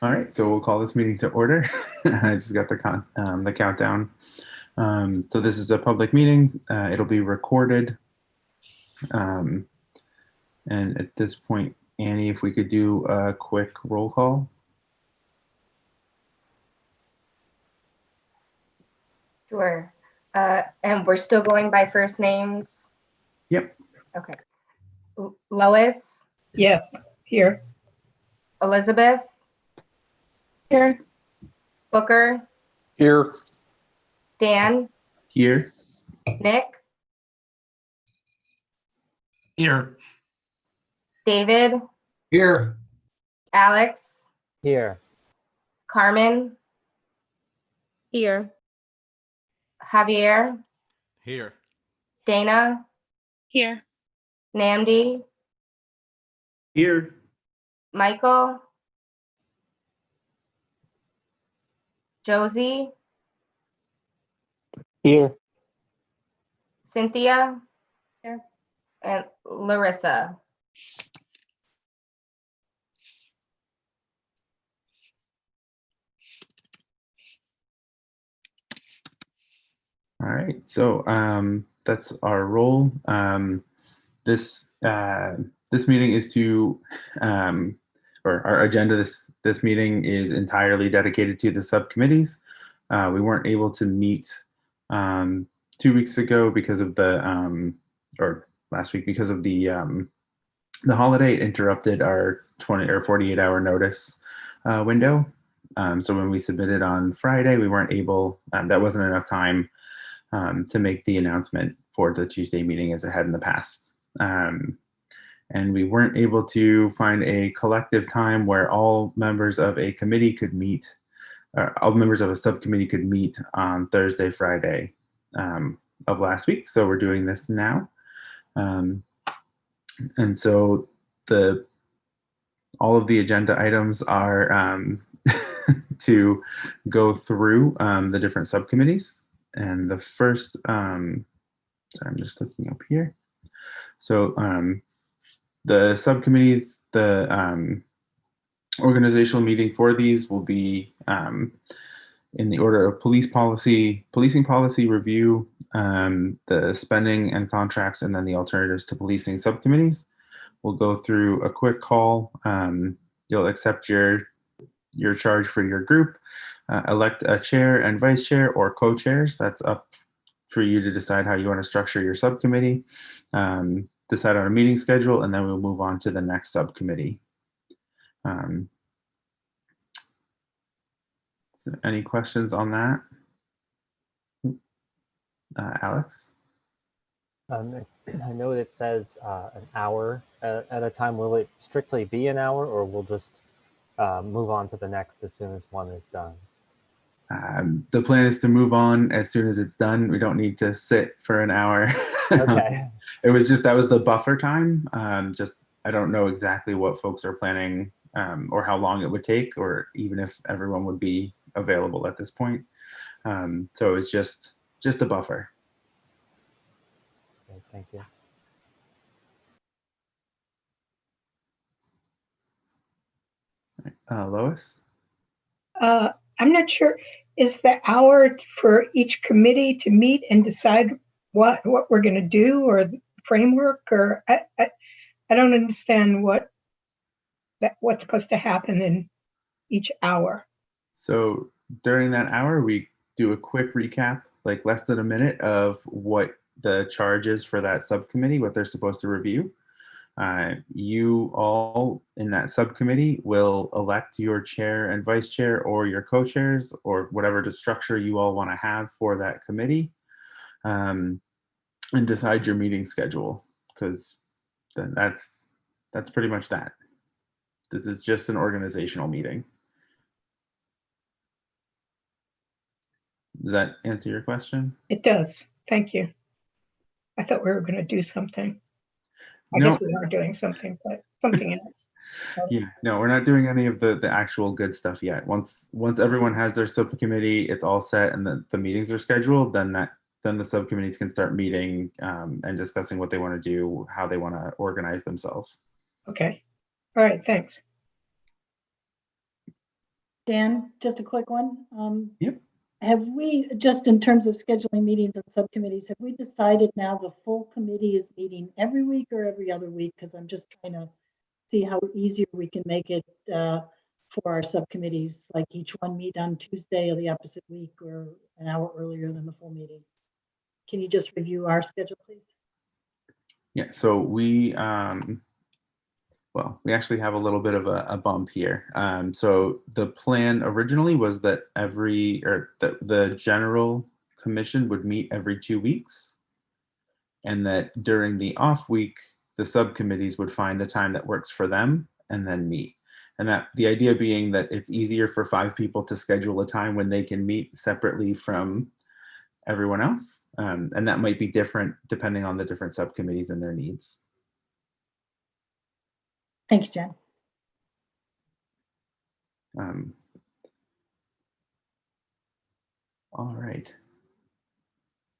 All right, so we'll call this meeting to order. I just got the countdown. So this is a public meeting. It'll be recorded. And at this point, Annie, if we could do a quick roll call. Sure. And we're still going by first names? Yep. Okay. Lois? Yes, here. Elizabeth? Here. Booker? Here. Dan? Here. Nick? Here. David? Here. Alex? Here. Carmen? Here. Javier? Here. Dana? Here. Namdi? Here. Michael? Josie? Here. Cynthia? Here. And Larissa? All right, so that's our role. This meeting is to, or our agenda this meeting is entirely dedicated to the subcommittees. We weren't able to meet 2 weeks ago because of the, or last week because of the holiday. It interrupted our 20 or 48-hour notice window. So when we submitted on Friday, we weren't able. That wasn't enough time to make the announcement for the Tuesday meeting as it had in the past. And we weren't able to find a collective time where all members of a committee could meet, or all members of a subcommittee could meet on Thursday, Friday of last week. So we're doing this now. And so all of the agenda items are to go through the different subcommittees. And the first, sorry, I'm just looking up here. So the subcommittees, the organizational meeting for these will be in the order of policing policy review, the spending and contracts, and then the alternatives to policing subcommittees. We'll go through a quick call. You'll accept your charge for your group. Elect a chair and vice chair or co-chairs. That's up for you to decide how you want to structure your subcommittee. Decide on a meeting schedule, and then we'll move on to the next subcommittee. So any questions on that? Alex? I know it says an hour at a time. Will it strictly be an hour, or we'll just move on to the next as soon as one is done? The plan is to move on as soon as it's done. We don't need to sit for an hour. Okay. It was just, that was the buffer time. Just, I don't know exactly what folks are planning or how long it would take, or even if everyone would be available at this point. So it's just a buffer. Okay, thank you. Lois? I'm not sure. Is the hour for each committee to meet and decide what we're going to do, or the framework, or I don't understand what's supposed to happen in each hour. So during that hour, we do a quick recap, like less than a minute, of what the charge is for that subcommittee, what they're supposed to review. You all in that subcommittee will elect your chair and vice chair, or your co-chairs, or whatever the structure you all want to have for that committee, and decide your meeting schedule, because then that's pretty much that. This is just an organizational meeting. Does that answer your question? It does. Thank you. I thought we were going to do something. I No. guess we are doing something, but something else. Yeah, no, we're not doing any of the actual good stuff yet. Once everyone has their subcommittee, it's all set, and the meetings are scheduled, then the subcommittees can start meeting and discussing what they want to do, how they want to organize themselves. Okay. All right. Thanks. Dan, just a quick one. Yep. Have we, just in terms of scheduling meetings and subcommittees, have we decided now the full committee is meeting every week or every other week? Because I'm just trying to see how easier we can make it for our subcommittees, like each one meet on Tuesday of the opposite week or an hour earlier than the full meeting. Can you just review our schedule, please? Yeah, so we well, we actually have a little bit of a bump here. So the plan originally was that the general commission would meet every 2 weeks, and that during the off week, the subcommittees would find the time that works for them and then meet. And that the idea being that it's easier for 5 people to schedule a time when they can meet separately from everyone else. And that might be different depending on the different subcommittees and their needs. Thanks, Jen. All right.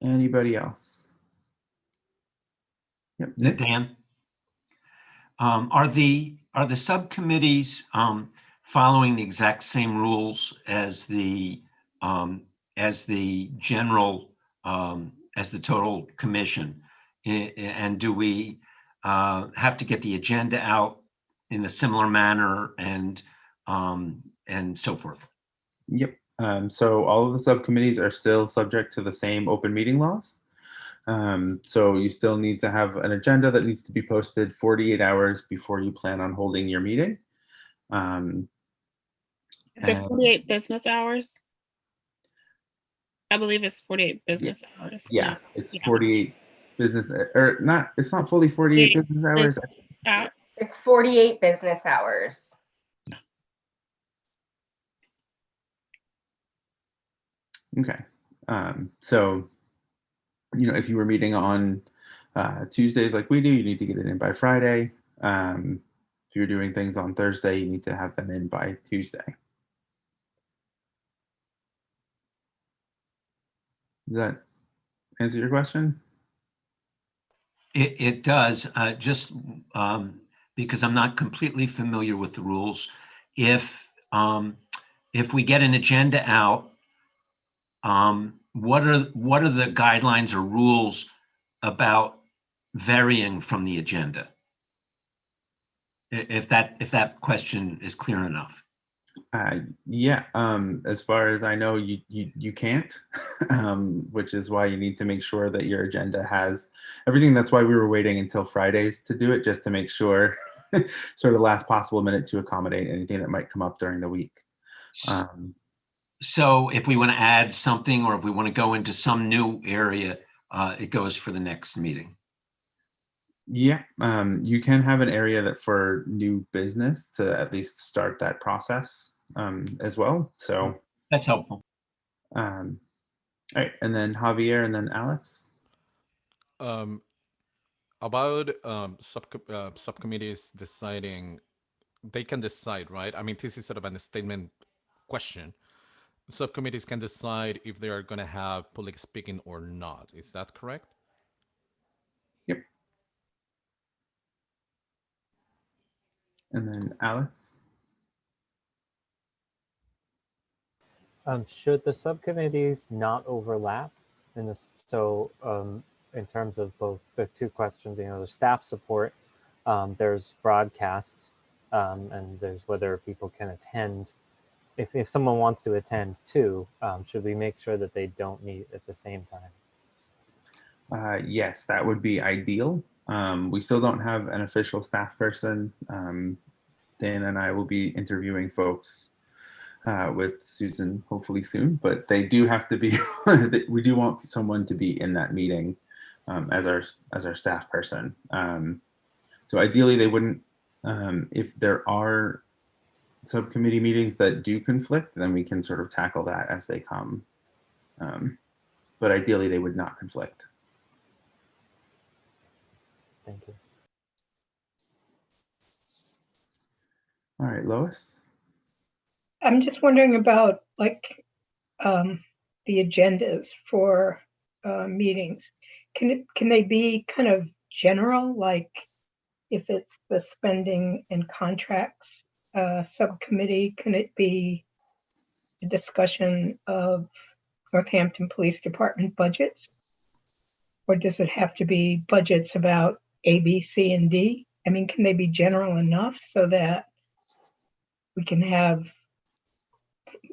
Anybody else? Yep. Nick? Dan, are the subcommittees following the exact same rules as the general as the total commission? And do we have to get the agenda out in a similar manner and so forth? Yep. So all of the subcommittees are still subject to the same open meeting laws. So you still need to have an agenda that needs to be posted 48 hours before you plan on holding your meeting. Is it 48 business hours? I believe it's 48 business hours. Yeah, No. it's Yeah. 48 business, or not, it's not fully 48 business hours. It's 48 business hours. Okay. So, if you were meeting on Tuesdays like we do, you need to get it in by Friday. If you're doing things on Thursday, you need to have them in by Tuesday. Does that answer your question? It does, just because I'm not completely familiar with the rules. If we get an agenda out, what are the guidelines or rules about varying from the agenda? If that question is clear enough. Yeah. As far as I know, you can't, which is why you need to make sure that your agenda has everything. That's why we were waiting until Fridays to do it, just to make sure, sort of last possible minute, to accommodate anything that might come up during the week. So if we want to add something, or if we want to go into some new area, it goes for the next meeting. Yeah, you can have an area that for new business to at least start that process as well. So that's helpful. All right, and then Javier, and then Alex. About subcommittees deciding, they can decide, right? I mean, this is sort of a statement question. Subcommittees can decide if they are going to have public speaking or not. Is that correct? Yep. And then Alex. Should the subcommittees not overlap in this? So in terms of both the two questions, there's staff support, there's broadcast, and there's whether people can attend. If someone wants to attend too, should we make sure that they don't meet at the same time? Yes, that would be ideal. We still don't have an official staff person. Dan and I will be interviewing folks with Susan hopefully soon, but they do have to be, we do want someone to be in that meeting as our staff person. So ideally they wouldn't, if there are subcommittee meetings that do conflict, then we can sort of tackle that as they come. But ideally they would not conflict. Thank you. All right, Lois. I'm just wondering about the agendas for meetings. Can they be kind of general, like if it's the spending and contracts subcommittee, can it be a discussion of Northampton Police Department budgets? Or does it have to be budgets about A, B, C, and D? I mean, can they be general enough so that we can have,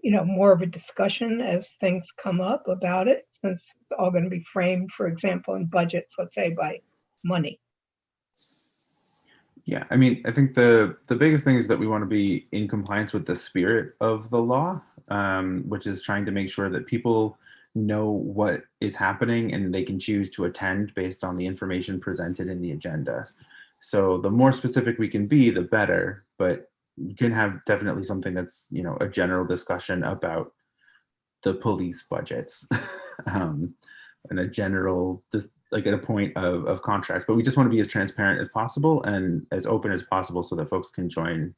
more of a discussion as things come up about it, since it's all going to be framed, for example, in budgets, let's say by money? Yeah, I mean, I think the biggest thing is that we want to be in compliance with the spirit of the law, which is trying to make sure that people know what is happening and they can choose to attend based on the information presented in the agenda. So the more specific we can be, the better, but you can have definitely something that's, a general discussion about the police budgets and a general, like at a point of contracts, but we just want to be as transparent as possible and as open as possible so that folks can join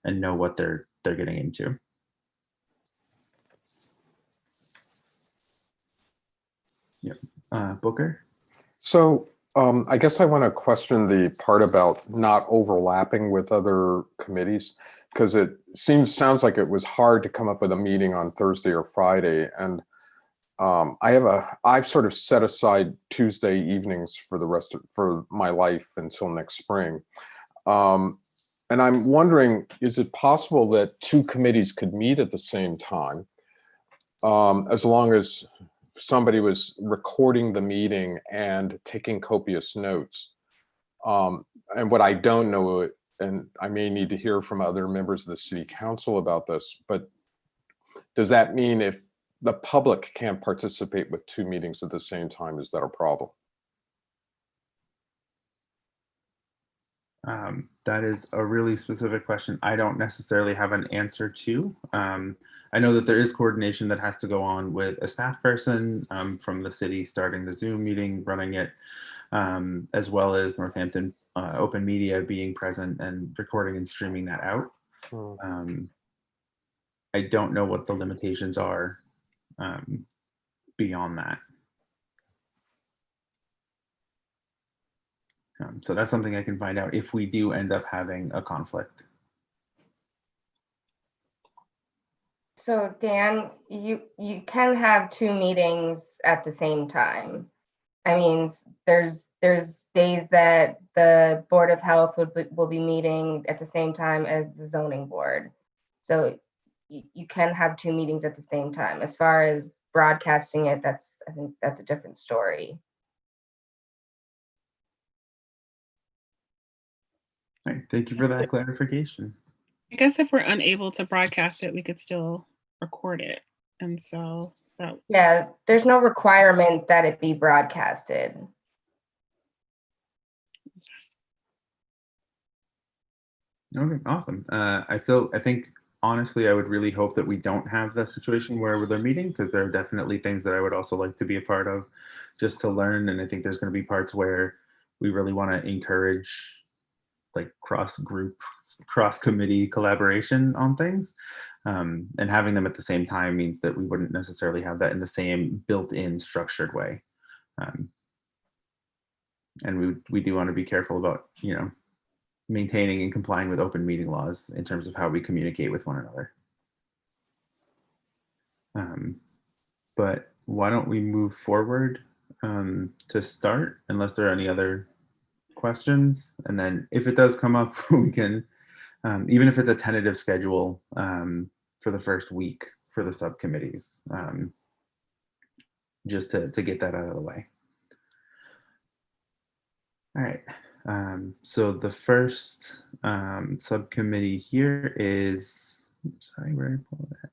and know what they're getting into. Yeah, Booker? So I guess I want to question the part about not overlapping with other committees, because it sounds like it was hard to come up with a meeting on Thursday or Friday. And I've sort of set aside Tuesday evenings for my life until next spring. And I'm wondering, is it possible that two committees could meet at the same time, as long as somebody was recording the meeting and taking copious notes? And what I don't know, and I may need to hear from other members of the city council about this, but does that mean if the public can't participate with two meetings at the same time, is that a problem? That is a really specific question I don't necessarily have an answer to. I know that there is coordination that has to go on with a staff person from the city starting the Zoom meeting, running it, as well as Northampton Open Media being present and recording and streaming that out. I don't know what the limitations are beyond that. So that's something I can find out if we do end up having a conflict. So Dan, you can have two meetings at the same time. I mean, there's days that the Board of Health will be meeting at the same time as the zoning board. So you can have two meetings at the same time. As far as broadcasting it, I think that's a different story. All right, thank you for that clarification. I guess if we're unable to broadcast it, we could still record it. And so yeah, there's no requirement that it be broadcasted. Okay, awesome. I think honestly, I would really hope that we don't have the situation where they're meeting, because there are definitely things that I would also like to be a part of just to learn. And I think there's going to be parts where we really want to encourage like cross-group, cross-committee collaboration on things. And having them at the same time means that we wouldn't necessarily have that in the same built-in structured way. And we do want to be careful about, maintaining and complying with open meeting laws in terms of how we communicate with one another. But why don't we move forward to start, unless there are any other questions, and then if it does come up, we can, even if it's a tentative schedule for the first week for the subcommittees, just to get that out of the way. All right. So the first subcommittee here is, sorry, where did I pull that?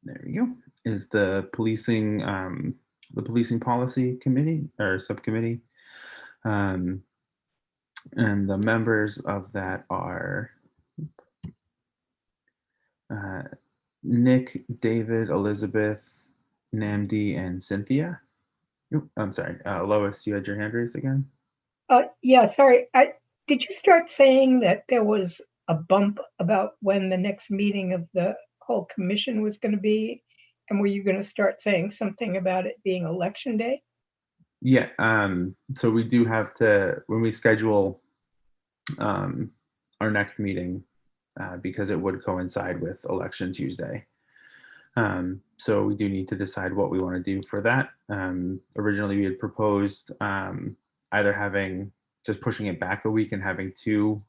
There we go. Is the policing policy committee or subcommittee. And the members of that are Nick, David, Elizabeth, Namdi, and Cynthia. I'm sorry, Lois, you had your hand raised again? Yeah, sorry. Did you start saying that there was a bump about when the next meeting of the whole commission was going to be? And were you going to start saying something about it being election day? Yeah, so we do have to, when we schedule our next meeting, because it would coincide with Election Tuesday. So we do need to decide what we want to do for that. Originally, we had proposed either just pushing it back a week and having two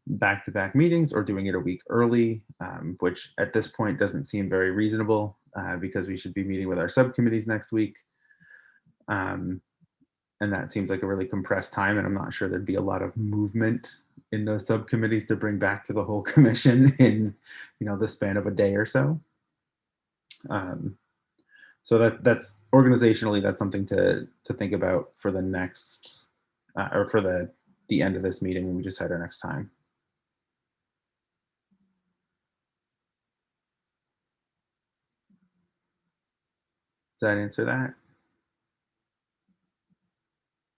back-to-back meetings, or doing it a week early, which at this point doesn't seem very reasonable because we should be meeting with our subcommittees next week. And that seems like a really compressed time, and I'm not sure there'd be a lot of movement in those subcommittees to bring back to the whole commission in, the span of a day or so. So that's organizationally, that's something to think about for the next, or for the end of this meeting when we decide our next time. Does that answer that?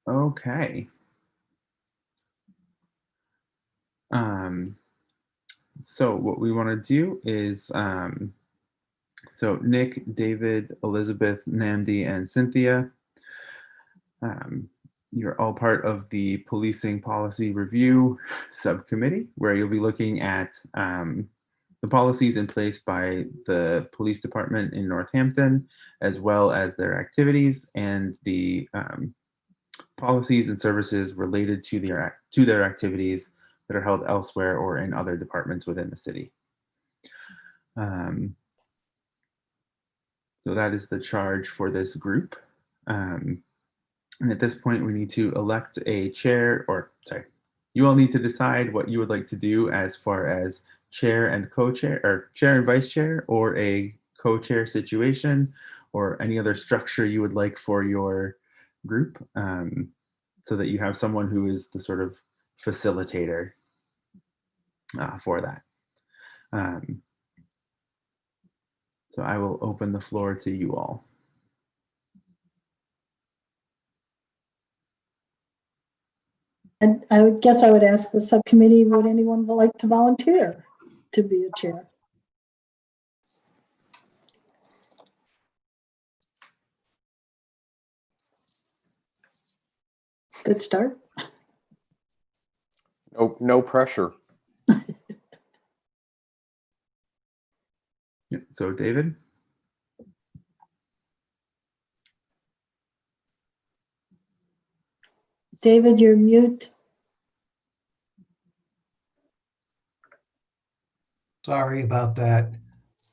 Okay. So what we want to do is, so Nick, David, Elizabeth, Namdi, and Cynthia, you're all part of the Policing Policy Review Subcommittee, where you'll be looking at the policies in place by the police department in Northampton, as well as their activities and the policies and services related to their activities that are held elsewhere or in other departments within the city. So that is the charge for this group. And at this point, we need to elect a chair, or sorry, you all need to decide what you would like to do as far as chair and co-chair, or chair and vice chair, or a co-chair situation, or any other structure you would like for your group, so that you have someone who is the sort of facilitator for that. So I will open the floor to you all. And I would guess I would ask the subcommittee, would anyone like to volunteer to be a chair? Good start. No pressure. Yeah, so David? David, you're mute. Sorry about that.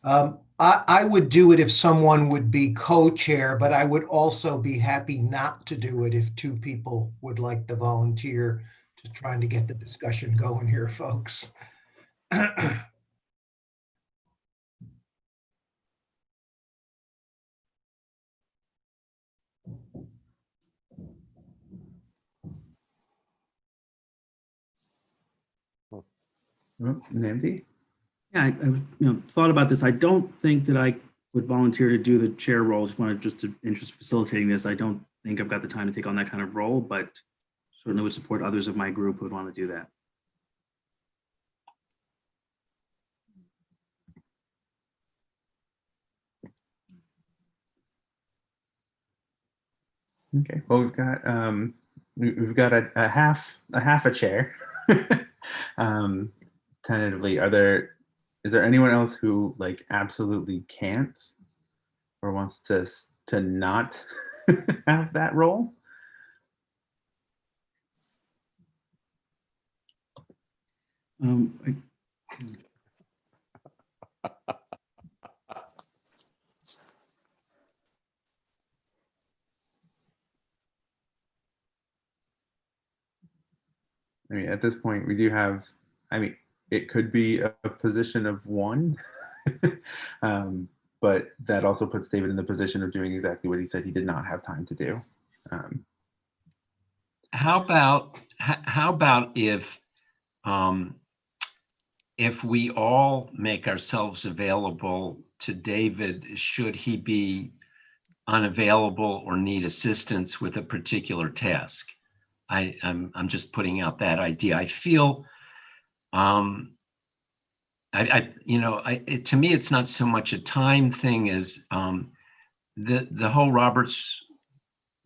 I would do it if someone would be co-chair, but I would also be happy not to do it if two people would like to volunteer. Just trying to get the discussion going here, folks. Namdi? Yeah, I thought about this. I don't think that I would volunteer to do the chair role. Just to interest facilitating this. I don't think I've got the time to take on that kind of role, but certainly would support others of my group who would want to do that. Okay. Well, we've got a half a chair. Tentatively, is there anyone else who absolutely can't or wants to not have that role? I mean, at this point, we do have, it could be a position of one, but that also puts David in the position of doing exactly what he said he did not have time to do. How about if we all make ourselves available to David, should he be unavailable or need assistance with a particular task? I'm just putting out that idea. I feel, to me, it's not so much a time thing as the whole Robert's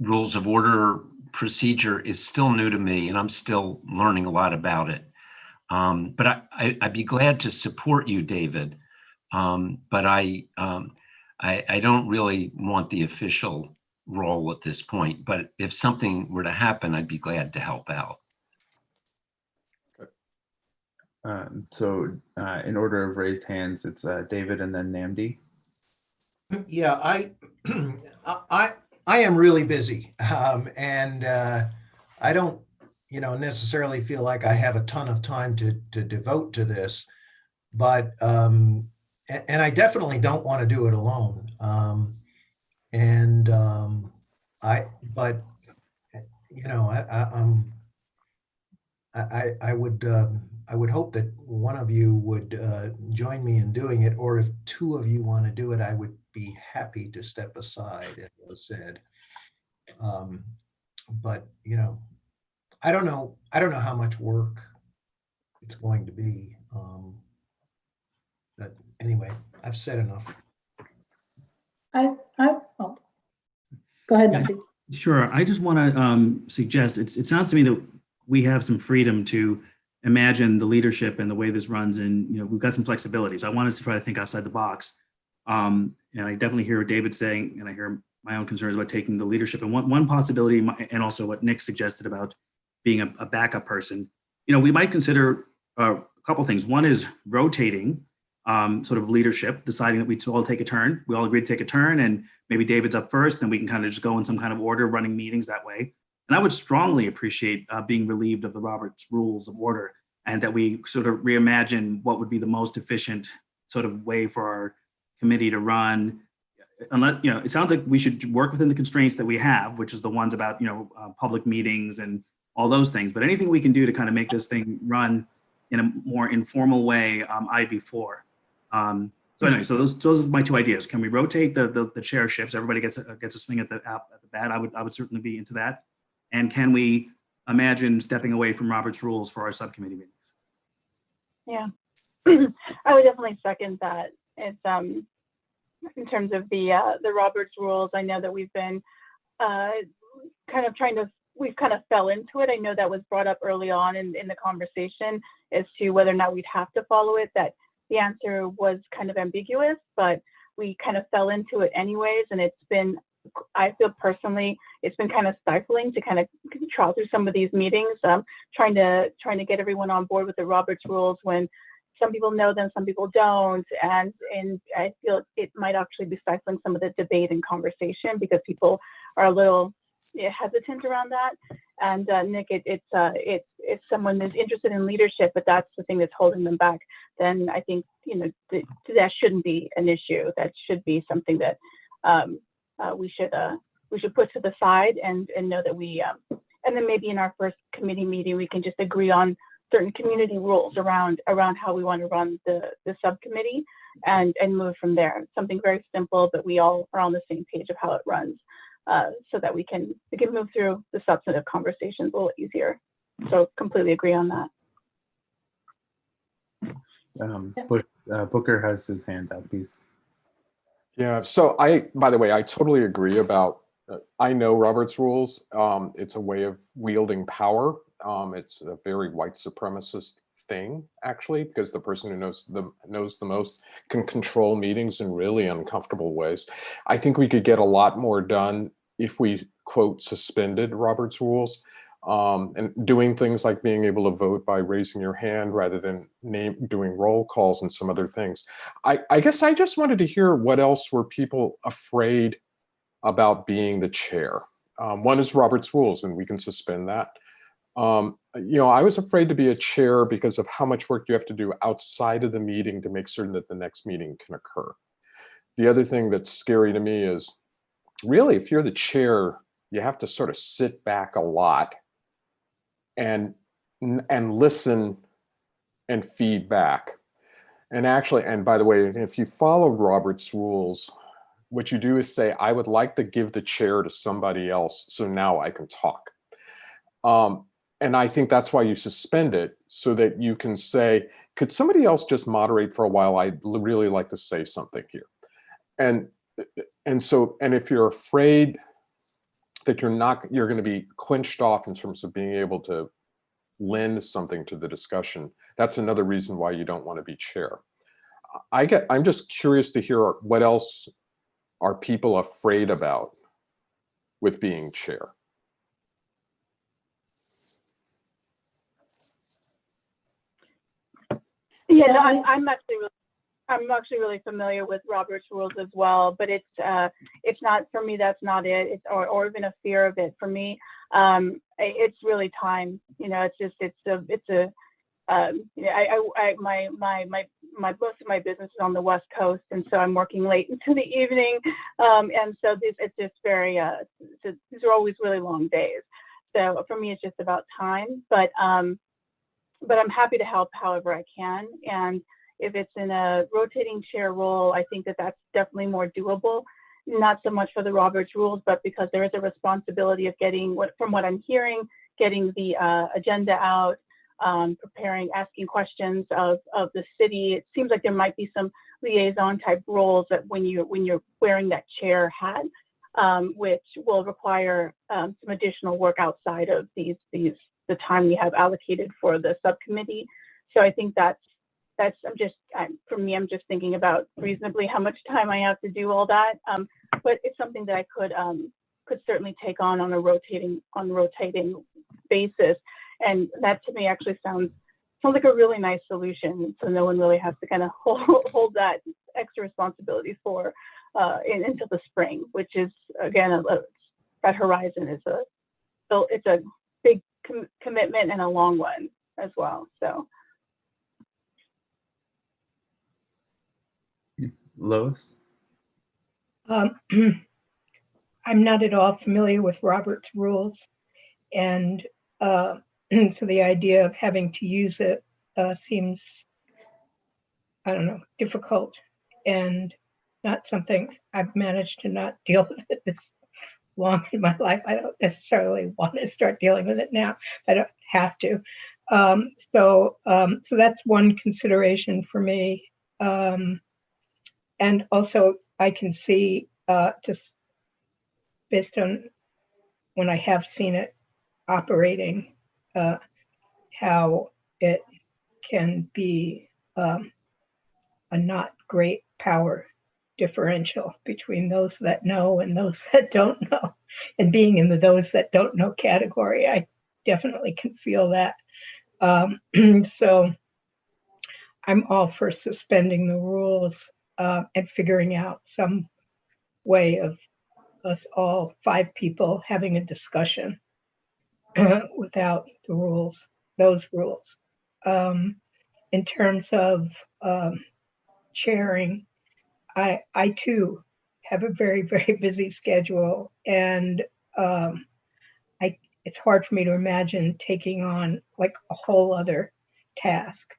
Rules of Order procedure is still new to me, and I'm still learning a lot about it. But I'd be glad to support you, David. But I don't really want the official role at this point, but if something were to happen, I'd be glad to help out. So in order of raised hands, it's David and then Namdi. Yeah, I am really busy, and I don't, necessarily feel like I have a ton of time to devote to this, but and I definitely don't want to do it alone. But I would hope that one of you would join me in doing it, or if two of you want to do it, I would be happy to step aside, as was said. But I don't know how much work it's going to be. But anyway, I've said enough. Oh, go ahead, Yeah. Nancy. Sure. I just want to suggest, it sounds to me that we have some freedom to imagine the leadership and the way this runs, and we've got some flexibility. So I want us to try to think outside the box. And I definitely hear what David's saying, and I hear my own concerns about taking the leadership. And one possibility, and also what Nick suggested about being a backup person, we might consider a couple things. One is rotating sort of leadership, deciding that we all take a turn. We all agree to take a turn, and maybe David's up first, and we can kind of just go in some kind of order, running meetings that way. And I would strongly appreciate being relieved of the Robert's Rules of Order, and that we sort of reimagine what would be the most efficient sort of way for our committee to run. Unless, it sounds like we should work within the constraints that we have, which is the ones about, public meetings and all those things. But anything we can do to kind of make this thing run in a more informal way, I'd be for. So anyway, so those are my two ideas. Can we rotate the chairships? Everybody gets a swing at the bat. I would certainly be into that. And can we imagine stepping away from Robert's Rules for our subcommittee meetings? Yeah, I would definitely second that. It's in terms of the Robert's Rules. I know that we've been we've kind of fell into it. I know that was brought up early on in the conversation as to whether or not we'd have to follow it. That the answer was kind of ambiguous, but we kind of fell into it anyways. And it's been, I feel personally, it's been kind of stifling to kind of trawl through some of these meetings, trying to get everyone on board with the Robert's Rules when some people know them, some people don't. And I feel it might actually be stifling some of the debate and conversation because people are a little hesitant around that. And Nick, if someone is interested in leadership, but that's the thing that's holding them back, then I think that shouldn't be an issue. That should be something that we should put to the side and know that we and then maybe in our first committee meeting we can just agree on certain community rules around how we want to run the subcommittee and move from there. Something very simple, but we all are on the same page of how it runs. So that we can move through the substantive conversations a little easier. So completely agree on that. Booker has his hand up. Yeah, so by the way, I totally agree about, I know Robert's Rules. It's a way of wielding power. It's a very white supremacist thing, actually, because the person who knows the most can control meetings in really uncomfortable ways. I think we could get a lot more done if we, quote, suspended Robert's Rules, and doing things like being able to vote by raising your hand rather than doing roll calls and some other things. I guess I just wanted to hear what else were people afraid about being the chair. One is Robert's Rules, and we can suspend that. I was afraid to be a chair because of how much work you have to do outside of the meeting to make certain that the next meeting can occur. The other thing that's scary to me is, really, if you're the chair, you have to sort of sit back a lot and listen and feed back. And actually, and by the way, if you follow Robert's Rules, what you do is say, I would like to give the chair to somebody else, so now I can talk. And I think that's why you suspend it, so that you can say, could somebody else just moderate for a while? I'd really like to say something here. And if you're afraid that you're going to be clinched off in terms of being able to lend something to the discussion, that's another reason why you don't want to be chair. I'm just curious to hear what else are people afraid about with being chair? Yeah, no, I'm actually really familiar with Robert's rules as well, but it's not for me. That's not it. It's or even a fear of it for me. It's really time. You know, my most of my business is on the West Coast, and so I'm working late into the evening, and so it's just very these are always really long days. So for me, it's just about time. But I'm happy to help however I can, and if it's in a rotating chair role, I think that that's definitely more doable. Not so much for the Roberts rules, but because there is a responsibility of getting from what I'm hearing, getting the agenda out, preparing, asking questions of the city. It seems like there might be some liaison type roles that when you're wearing that chair hat, which will require some additional work outside of the time we have allocated for the subcommittee. So I think I'm just thinking about reasonably how much time I have to do all that. But it's something that I could certainly take on a rotating basis. And that to me actually sounds like a really nice solution. So no one really has to kind of hold that extra responsibility for until the spring, which is again, that horizon is it's a big commitment and a long one as well. So. Lois? I'm not at all familiar with Robert's rules, and so the idea of having to use it seems, I don't know, difficult and not something I've managed to not deal with it this long in my life. I don't necessarily want to start dealing with it now. I don't have to. So that's one consideration for me. And also, I can see just based on when I have seen it operating, how it can be a not great power differential between those that know and those that don't know. And being in the those that don't know category, I definitely can feel that. So I'm all for suspending the rules and figuring out some way of us all 5 people having a discussion without the rules, those rules. In terms of chairing, I too have a very, very busy schedule, and it's hard for me to imagine taking on like a whole other task.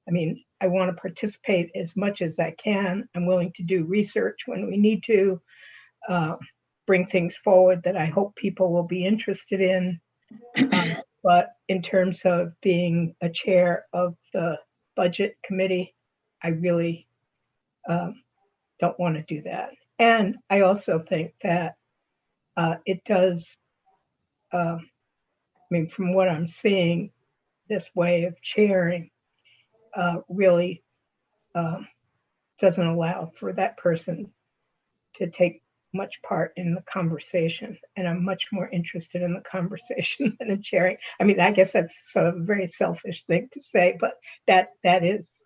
I mean, I want to participate as much as I can. I'm willing to do research when we need to, bring things forward that I hope people will be interested in. But in terms of being a chair of the budget committee, I really don't want to do that. And I also think that it does, I mean, from what I'm seeing, this way of chairing really doesn't allow for that person to take much part in the conversation. And I'm much more interested in the conversation than in chairing. I mean, I guess that's sort of a very selfish thing to say, but that is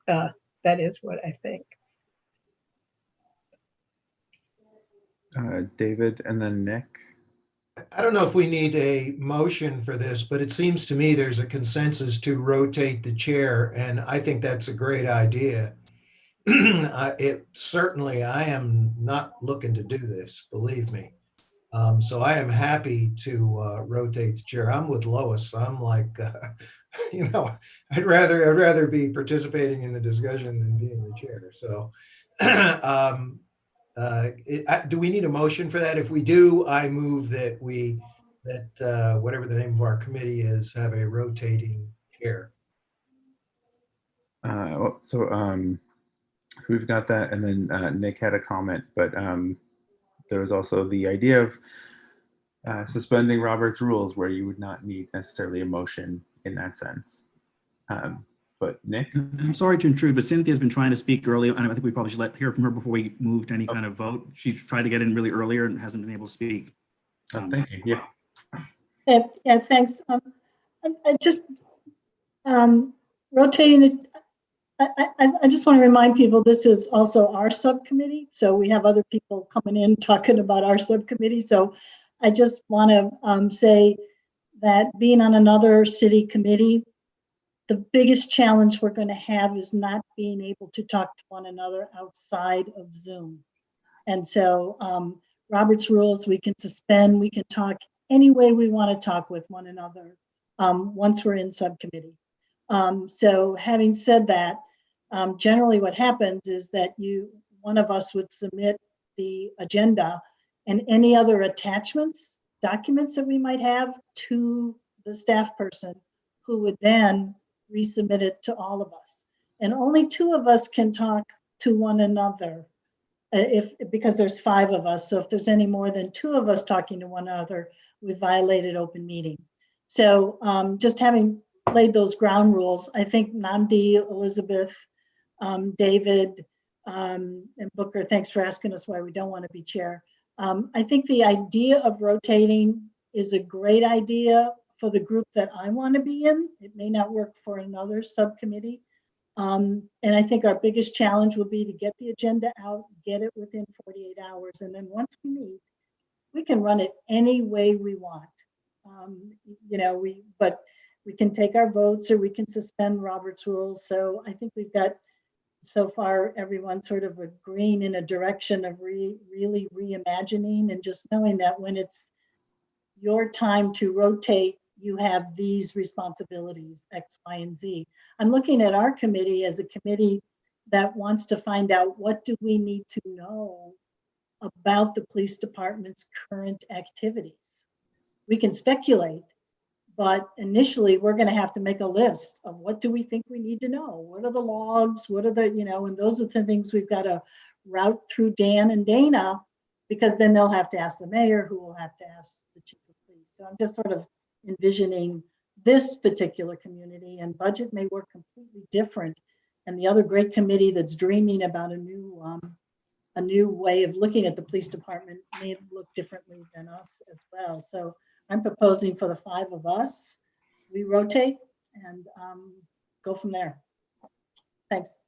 what I think. David and then Nick. I don't know if we need a motion for this, but it seems to me there's a consensus to rotate the chair, and I think that's a great idea. Certainly, I am not looking to do this, believe me. So I am happy to rotate the chair. I'm with Lois. I'm like, I'd rather be participating in the discussion than being the chair. So do we need a motion for that? If we do, I move that whatever the name of our committee is, have a rotating chair. We've got that, and then Nick had a comment, but there was also the idea of suspending Robert's rules, where you would not need necessarily a motion in that sense. but Nick? I'm sorry to intrude, but Cynthia's been trying to speak earlier, and I think we probably should hear from her before we move to any kind of vote. She tried to get in really earlier and hasn't been able to speak. Thank you. Yeah. Yeah, thanks. I just rotating it. I just want to remind people this is also our subcommittee. So we have other people coming in talking about our subcommittee. So I just want to say that being on another city committee, the biggest challenge we're going to have is not being able to talk to one another outside of Zoom. And so Robert's rules, we can suspend, we can talk any way we want to talk with one another once we're in subcommittee. So having said that, generally what happens is that one of us would submit the agenda and any other attachments, documents that we might have to the staff person who would then resubmit it to all of us. And only two of us can talk to one another because there's 5 of us. So if there's any more than 2 of us talking to one another, we violated open meeting. So just having laid those ground rules, I think Namdi, Elizabeth, David, and Booker, thanks for asking us why we don't want to be chair. I think the idea of rotating is a great idea for the group that I want to be in. It may not work for another subcommittee. And I think our biggest challenge will be to get the agenda out, get it within 48 hours. And then once we meet, we can run it any way we want. But we can take our votes or we can suspend Robert's rules. So I think we've got so far everyone sort of agreeing in a direction of really reimagining and just knowing that when it's your time to rotate, you have these responsibilities, X, Y, and Z. I'm looking at our committee as a committee that wants to find out what do we need to know about the police department's current activities. We can speculate, but initially we're going to have to make a list of what do we think we need to know? What are the logs? What are the, and those are the things we've got to route through Dan and Dana, because then they'll have to ask the mayor, who will have to ask the chief of police. So I'm just sort of envisioning this particular community, and budget may work completely different. And the other great committee that's dreaming about a new way of looking at the police department may look differently than us as well. So I'm proposing for the 5 of us, we rotate and go from there. Thanks.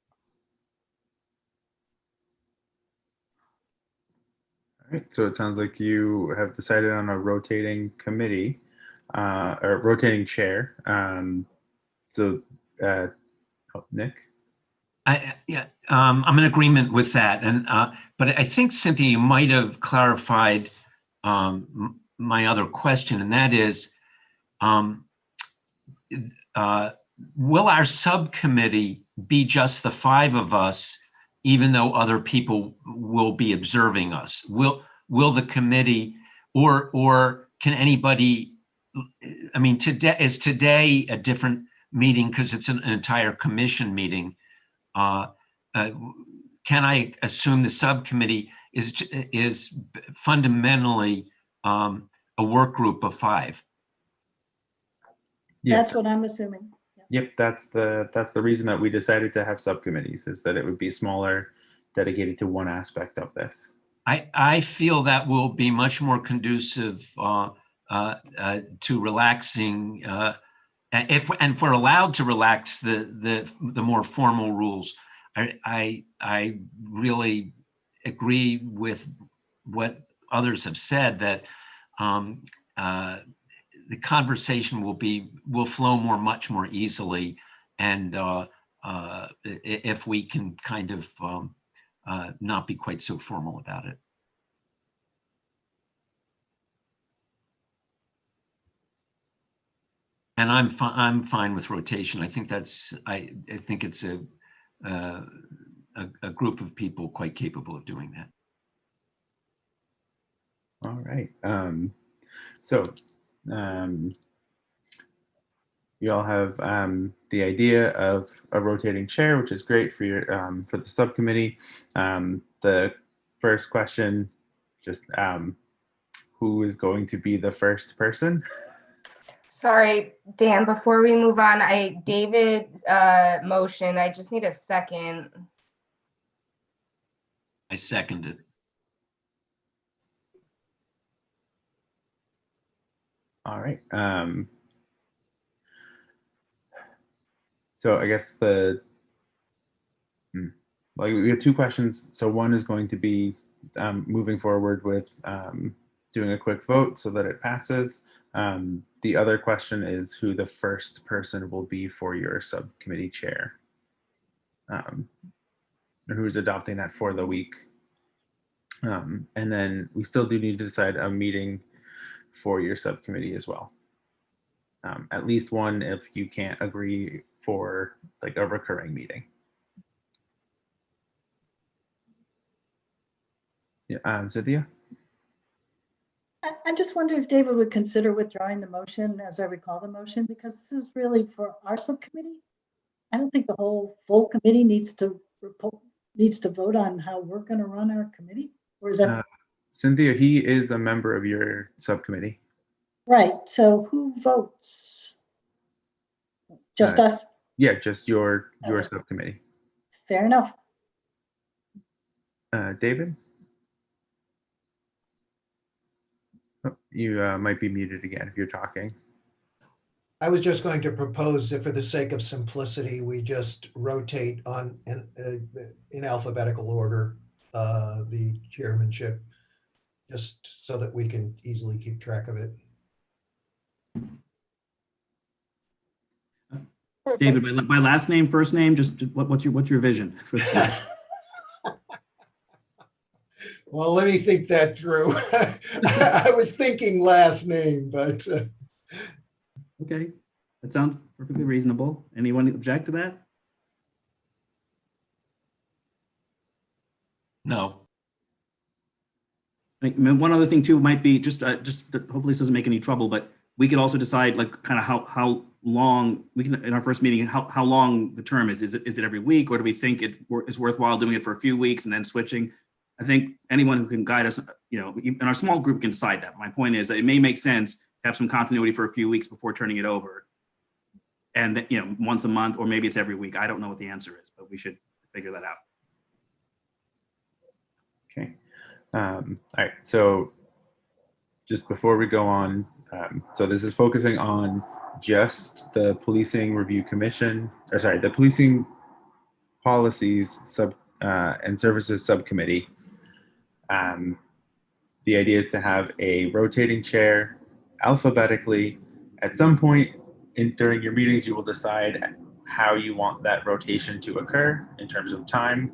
All right, so it sounds like you have decided on a rotating committee or rotating chair. Nick? I'm in agreement with that. But I think, Cynthia, you might have clarified my other question, and that is, will our subcommittee be just the 5 of us, even though other people will be observing us? Will the committee, or can anybody, I mean, is today a different meeting because it's an entire commission meeting? Can I assume the subcommittee is fundamentally a work group of 5? Yeah. That's what I'm assuming. Yep, that's the reason that we decided to have subcommittees, is that it would be smaller, dedicated to one aspect of this. I feel that will be much more conducive to relaxing, if we're allowed to relax the more formal rules. I really agree with what others have said, that the conversation will flow much more easily, and if we can kind of not be quite so formal about it. And I'm fine with rotation. I think I think it's a group of people quite capable of doing that. All right. You all have the idea of a rotating chair, which is great for your for the subcommittee. The first question, just who is going to be the first person? Sorry, Dan, before we move on, David's motion, I just need a second. I second it. All right. So I guess like we have two questions. So one is going to be moving forward with doing a quick vote so that it passes. The other question is who the first person will be for your subcommittee chair, or who's adopting that for the week. And then we still do need to decide a meeting for your subcommittee as well. At least one if you can't agree for like a recurring meeting. Yeah, Cynthia? I just wonder if David would consider withdrawing the motion, as I recall the motion, because this is really for our subcommittee. I don't think the whole full committee needs to vote on how we're going to run our committee, or is that Cynthia, he is a member of your subcommittee. right? So who votes? Just us? Yeah, just your subcommittee. Fair enough. David? Oh, you might be muted again if you're talking. I was just going to propose that for the sake of simplicity, we just rotate on in alphabetical order the chairmanship, just so that we can easily keep track of it. David, my last name, first name, just what's your vision for the Well, let me think that through. I was thinking last name, but Okay, that sounds perfectly reasonable. Anyone object to that? No. I mean, one other thing too might be just hopefully this doesn't make any trouble, but we could also decide like kind of how long we can in our first meeting how long the term is. Is it every week, or do we think it's worthwhile doing it for a few weeks and then switching? I think anyone who can guide us, in our small group can decide that. My point is that it may make sense to have some continuity for a few weeks before turning it over. And once a month, or maybe it's every week. I don't know what the answer is, but we should figure that out. Okay. All right. So just before we go on, so this is focusing on just the Policing Review Commission, or sorry, the Policing Policies and Services Subcommittee. The idea is to have a rotating chair alphabetically. At some point during your meetings, you will decide how you want that rotation to occur in terms of time.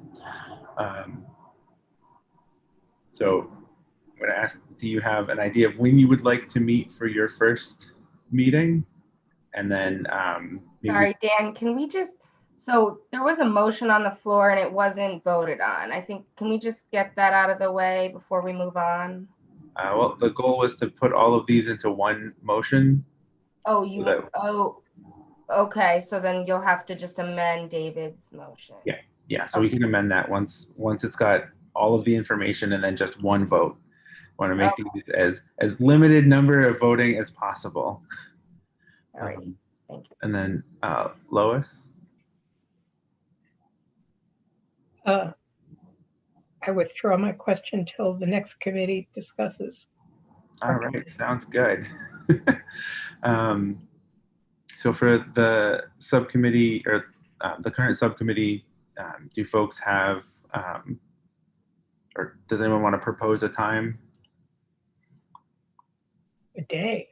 So I'm going to ask, do you have an idea of when you would like to meet for your first meeting? And then Sorry, Dan, can we just, so there was a motion on the floor and it wasn't voted on. I think, can we just get that out of the way before we move on? Well, the goal was to put all of these into one motion. Okay, so then you'll have to just amend David's motion. Yeah, so we can amend that once it's got all of the information and then just one vote. Want to make these as limited number of voting as possible. All right, thank you. And then Lois? I withdraw my question till the next committee discusses. All right, sounds good. So for the subcommittee, or the current subcommittee, do folks have, or does anyone want to propose a time? A day.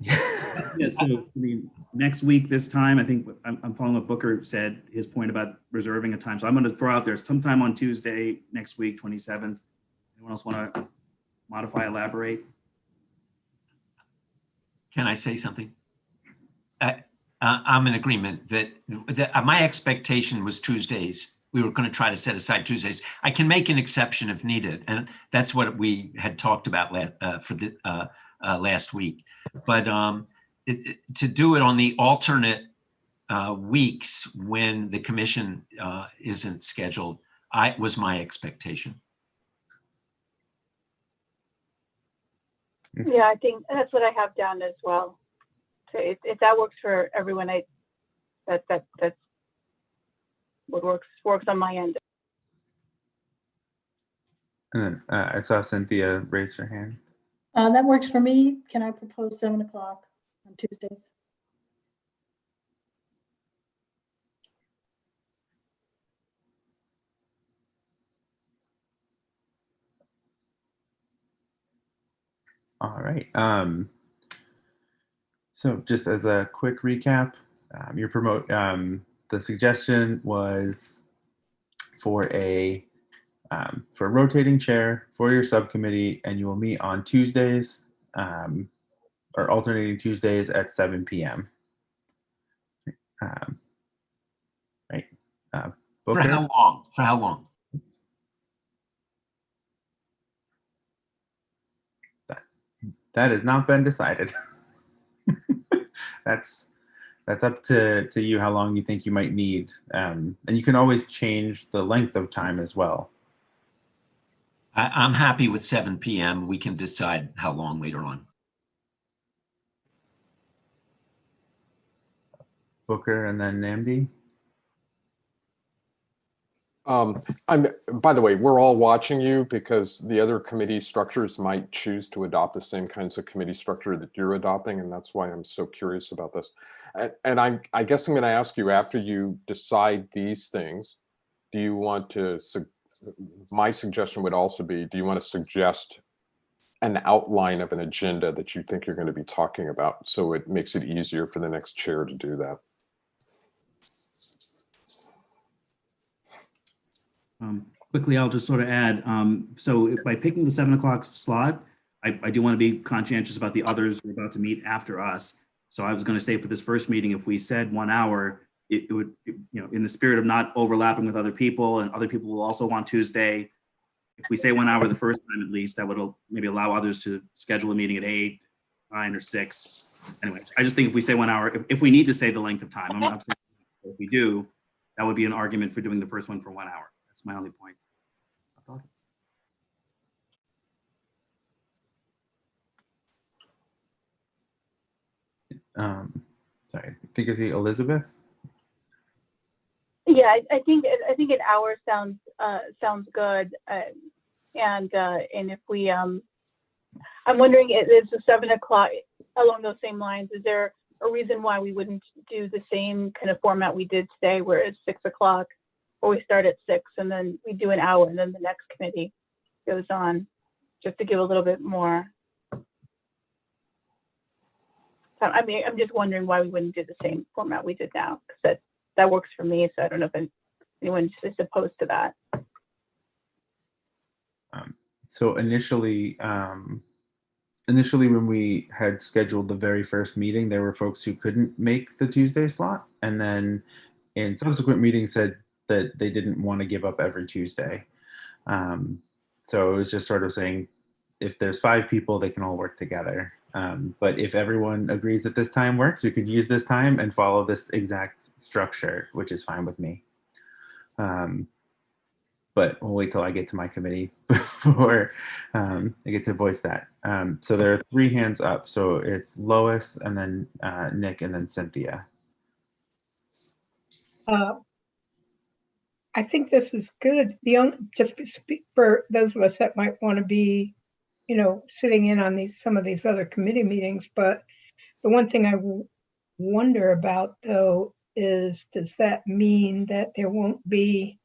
Yeah, so I mean, next week this time, I think I'm following what Booker said, his point about reserving a time. So I'm going to throw out there sometime on Tuesday next week, 27th. Anyone else want to modify, elaborate? Can I say something? I'm in agreement that my expectation was Tuesdays. We were going to try to set aside Tuesdays. I can make an exception if needed, and that's what we had talked about last week. But to do it on the alternate weeks when the commission isn't scheduled, was my expectation. Yeah, I think that's what I have down as well. So if that works for everyone, that's what works on my end. And then I saw Cynthia raise her hand. That works for me. Can I propose 7 o'clock on Tuesdays? All right. So just as a quick recap, the suggestion was for a rotating chair for your subcommittee, and you will meet on Tuesdays or alternating Tuesdays at 7 p.m. Right. For Booker? how long? For how long? That has not been decided. That's up to you how long you think you might need. And you can always change the length of time as well. I'm happy with 7 p.m. We can decide how long later on. Booker and then Namdi. By the way, we're all watching you because the other committee structures might choose to adopt the same kinds of committee structure that you're adopting, and that's why I'm so curious about this. And I guess I'm going to ask you, after you decide these things, do you want to, my suggestion would also be, do you want to suggest an outline of an agenda that you think you're going to be talking about, so it makes it easier for the next chair to do that? Quickly, I'll just sort of add, so by picking the 7 o'clock slot, I do want to be conscientious about the others who are about to meet after us. So I was going to say for this first meeting, if we said 1 hour, it would, in the spirit of not overlapping with other people, and other people will also want Tuesday. If we say 1 hour the first time, at least, that would maybe allow others to schedule a meeting at 8, 9, or 6. Anyway, I just think if we say 1 hour, if we need to say the length of time, I'm not saying if we do, that would be an argument for doing the first one for 1 hour. That's my only point. Sorry, I think is he Elizabeth? Yeah, I think an hour sounds good. And if we, I'm wondering, is the 7 o'clock along those same lines? Is there a reason why we wouldn't do the same kind of format we did today, where it's 6 o'clock, or we start at 6 and then we do an hour and then the next committee goes on, just to give a little bit more? I mean, I'm just wondering why we wouldn't do the same format we did now, because that works for me. So I don't know if anyone is opposed to that. So initially when we had scheduled the very first meeting, there were folks who couldn't make the Tuesday slot, and then in subsequent meetings said that they didn't want to give up every Tuesday. So it was just sort of saying, if there's 5 people, they can all work together. But if everyone agrees that this time works, we could use this time and follow this exact structure, which is fine with me. But we'll wait till I get to my committee before I get to voice that. So there are 3 hands up. So it's Lois, and then Nick, and then Cynthia. I think this is good. Just speak for those of us that might want to be, sitting in on some of these other committee meetings. But the one thing I wonder about, though, is, does that mean that there won't be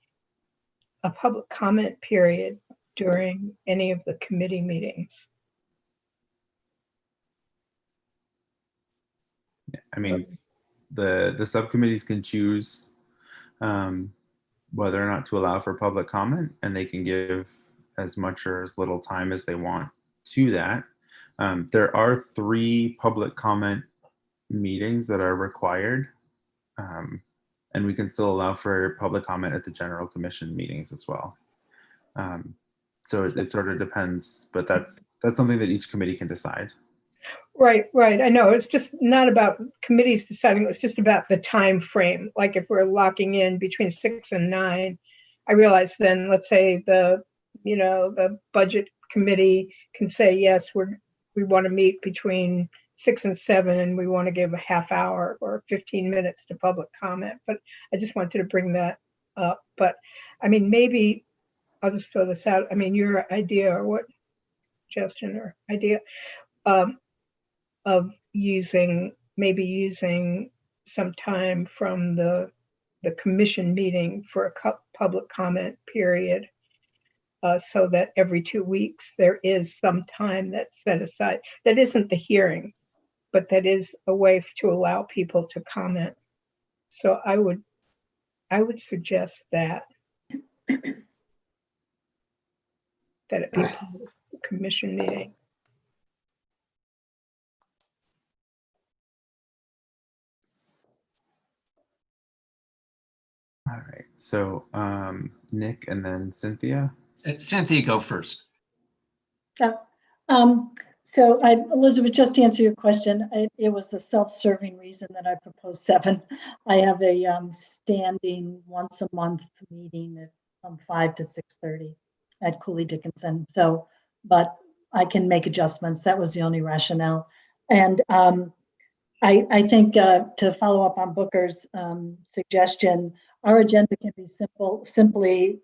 a public comment period during any of the committee meetings? I mean, the subcommittees can choose whether or not to allow for public comment, and they can give as much or as little time as they want to that. There are 3 public comment meetings that are required, and we can still allow for public comment at the general commission meetings as well. So it sort of depends, but that's something that each committee can decide. Right. I know it's just not about committees deciding. It's just about the time frame. Like if we're locking in between 6 and 9, I realize then, let's say the budget committee can say, yes, we want to meet between 6 and 7, and we want to give a half hour or 15 minutes to public comment. But I just wanted to bring that up. But I mean, maybe I'll just throw this out. I mean, your idea or what suggestion or idea of maybe using some time from the commission meeting for a public comment period, so that every 2 weeks there is some time that's set aside. That isn't the hearing, but that is a way to allow people to comment. So I would suggest that it be part of the commission meeting. All right. So Nick and then Cynthia. Cynthia, go first. Yeah. So Elizabeth, just to answer your question, it was a self-serving reason that I proposed 7. I have a standing once a month meeting from 5 to 6:30 at Cooley Dickinson. So, but I can make adjustments. That was the only rationale. And I think to follow up on Booker's suggestion, our agenda can be simply,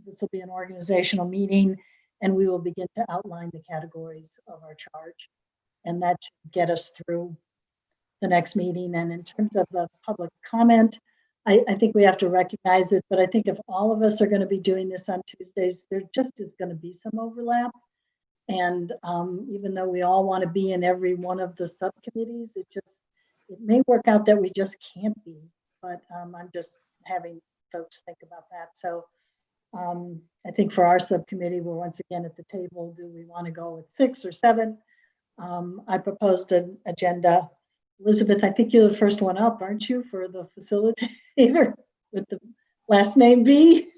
this will be an organizational meeting, and we will begin to outline the categories of our charge. And that should get us through the next meeting. And in terms of the public comment, I think we have to recognize it, but I think if all of us are going to be doing this on Tuesdays, there just is going to be some overlap. And even though we all want to be in every one of the subcommittees, it may work out that we just can't be. But I'm just having folks think about that. So I think for our subcommittee, we're once again at the table. Do we want to go with 6 or 7? I proposed an agenda. Elizabeth, I think you're the first one up, aren't you, for the facilitator with the last name B?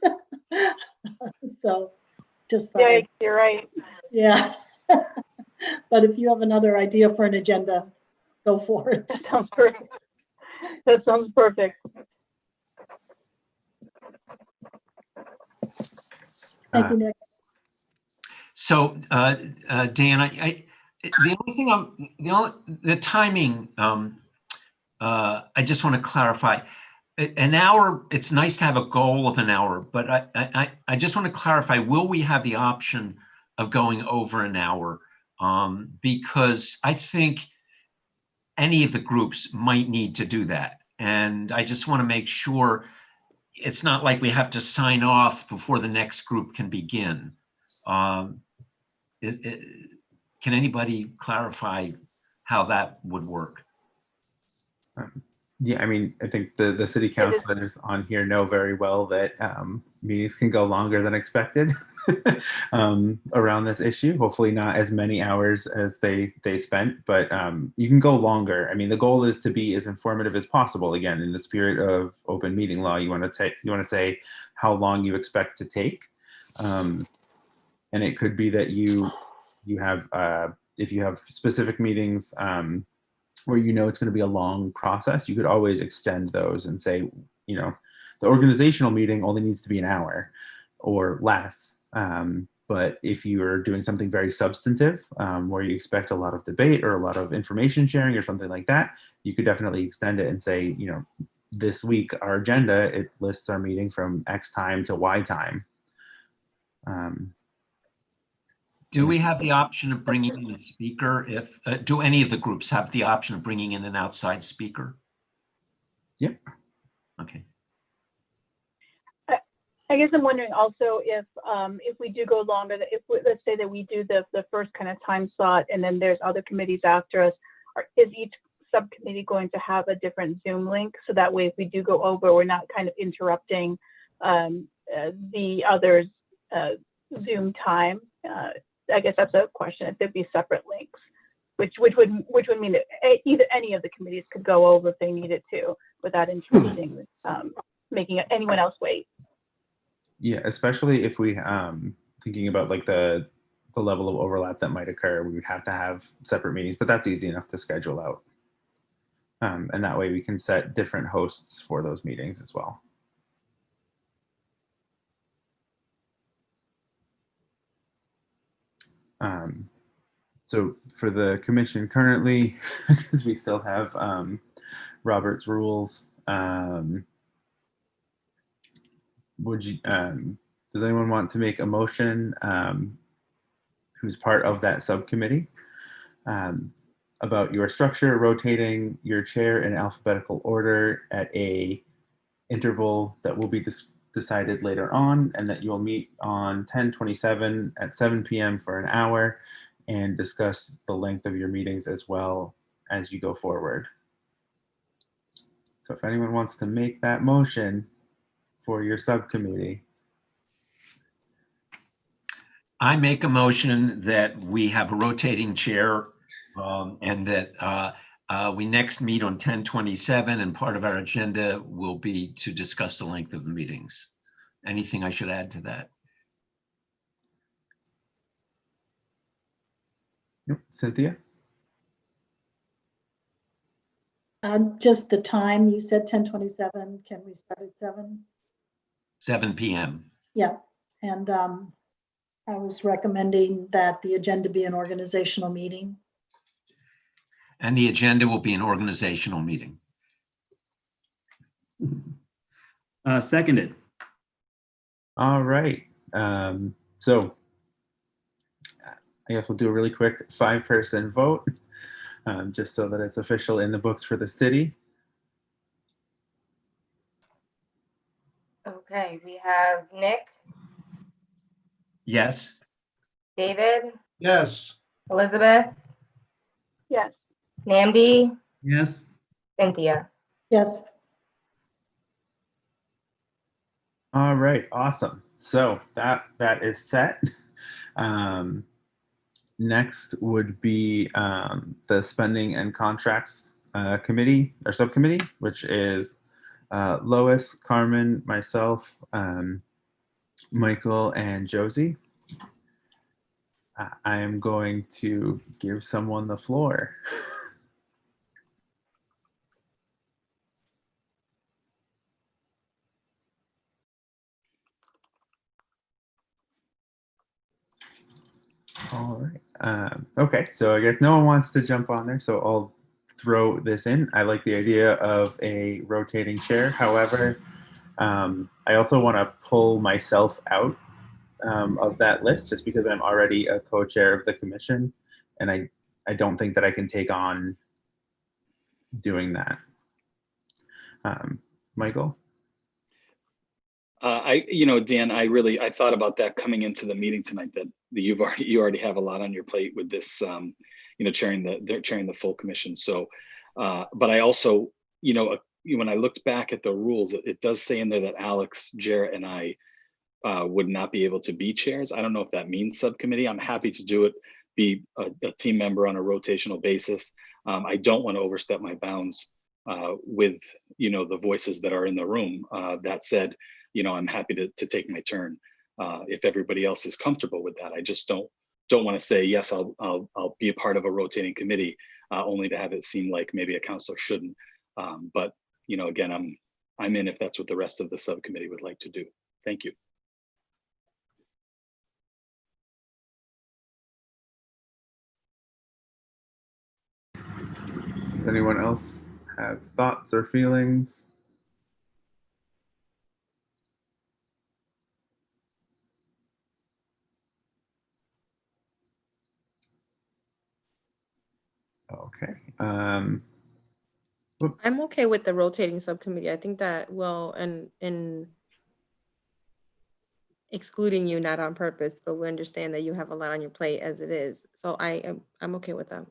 So just thought Yeah, you're right. yeah. But if you have another idea for an agenda, go for it. That sounds perfect. That sounds perfect. Thank you, Nick. So, Dan, the only thing the timing, I just want to clarify. An hour, it's nice to have a goal of an hour, but I just want to clarify, will we have the option of going over an hour? Because I think any of the groups might need to do that. And I just want to make sure it's not like we have to sign off before the next group can begin. Can anybody clarify how that would work? Yeah, I mean, I think the city councilors on here know very well that meetings can go longer than expected around this issue. Hopefully not as many hours as they spent, but you can go longer. I mean, the goal is to be as informative as possible. Again, in the spirit of open meeting law, you want to say how long you expect to take, and it could be that you have if you have specific meetings. Where it's going to be a long process, you could always extend those and say, the organizational meeting only needs to be an hour or less. But if you're doing something very substantive, where you expect a lot of debate or a lot of information sharing or something like that, you could definitely extend it and say, this week our agenda, it lists our meeting from X time to Y time. Do we have the option of bringing in a speaker? Do any of the groups have the option of bringing in an outside speaker? Yep. Okay. I guess I'm wondering also if we do go longer, let's say that we do the first kind of time slot, and then there's other committees after us, is each subcommittee going to have a different Zoom link? So that way, if we do go over, we're not kind of interrupting the other's Zoom time. I guess that's a question. If there'd be separate links, which would mean that any of the committees could go over if they needed to, without interrupting, making anyone else wait. Yeah, especially if we thinking about like the level of overlap that might occur, we would have to have separate meetings, but that's easy enough to schedule out. And that way we can set different hosts for those meetings as well. So for the commission currently, because we still have Robert's rules, would you, does anyone want to make a motion who's part of that subcommittee about your structure, rotating your chair in alphabetical order at a interval that will be decided later on, and that you will meet on 10/27 at 7 p.m. for an hour and discuss the length of your meetings as well as you go forward. So if anyone wants to make that motion for your subcommittee. I make a motion that we have a rotating chair and that we next meet on 10/27, and part of our agenda will be to discuss the length of the meetings. Anything I should add to that? Nope. Cynthia? Just the time, you said 10:27, can we start at 7? 7 p.m. Yeah, and I was recommending that the agenda be an organizational meeting. And the agenda will be an organizational meeting. Seconded. All right. So I guess we'll do a really quick 5-person vote, just so that it's official in the books for the city. Okay, we have Nick, Yes. David, Yes. Elizabeth, Yes. Nambi, Yes. Cynthia. Yes, All right, awesome. So that is set. Next would be the spending and contracts committee or subcommittee, which is Lois, Carmen, myself, Michael, and Josie. I am going to give someone the floor. All right. Okay, so I guess no one wants to jump on there, so I'll throw this in. I like the idea of a rotating chair. However, I also want to pull myself out of that list just because I'm already a co-chair of the commission, and I don't think that I can take on doing that. Michael? Dan, I thought about that coming into the meeting tonight, that you already have a lot on your plate with this, chairing the full commission. So, but I also, when I looked back at the rules, it does say in there that Alex, Jarrett, and I would not be able to be chairs. I don't know if that means subcommittee. I'm happy to do it, be a team member on a rotational basis. I don't want to overstep my bounds with, the voices that are in the room. That said, I'm happy to take my turn if everybody else is comfortable with that. I just don't want to say, yes, I'll be a part of a rotating committee only to have it seem like maybe a counselor shouldn't. But, again, I'm in if that's what the rest of the subcommittee would like to do. Thank you. Does anyone else have thoughts or feelings? Okay. I'm okay with the rotating subcommittee. I think that and excluding you, not on purpose, but we understand that you have a lot on your plate as it is. So I'm okay with that.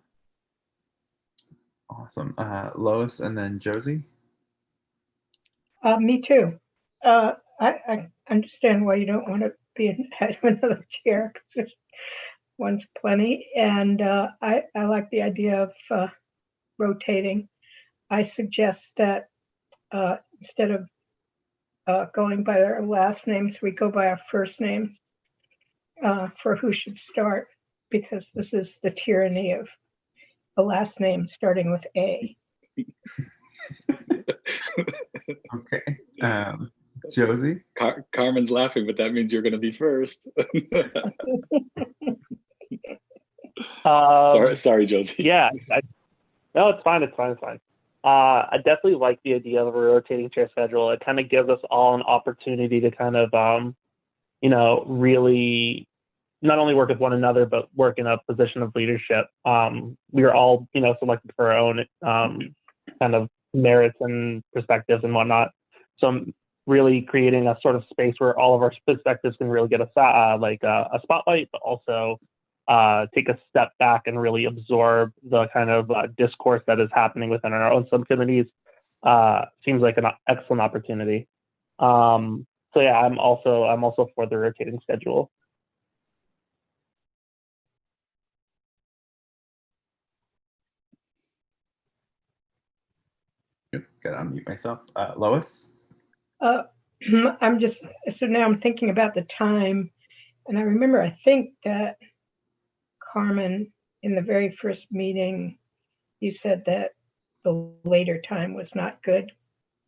Awesome. Lois and then Josie. Me too. I understand why you don't want to be head of another chair, because one's plenty. And I like the idea of rotating. I suggest that instead of going by our last names, we go by our first names for who should start, because this is the tyranny of the last name starting with A. Okay. Josie? Carmen's laughing, but that means you're going to be first. Sorry, Josie. Yeah, no, it's fine. It's fine. It's fine. I definitely like the idea of a rotating chair schedule. It kind of gives us all an opportunity to kind of, really not only work with one another, but work in a position of leadership. We are all, selected for our own kind of merits and perspectives and whatnot. So I'm really creating a sort of space where all of our perspectives can really get a spotlight, but also take a step back and really absorb the kind of discourse that is happening within our own subcommittees. Seems like an excellent opportunity. So yeah, I'm also for the rotating schedule. Good. Gotta unmute myself. Lois? I'm just, so now I'm thinking about the time, and I remember, I think that Carmen, in the very first meeting, you said that the later time was not good.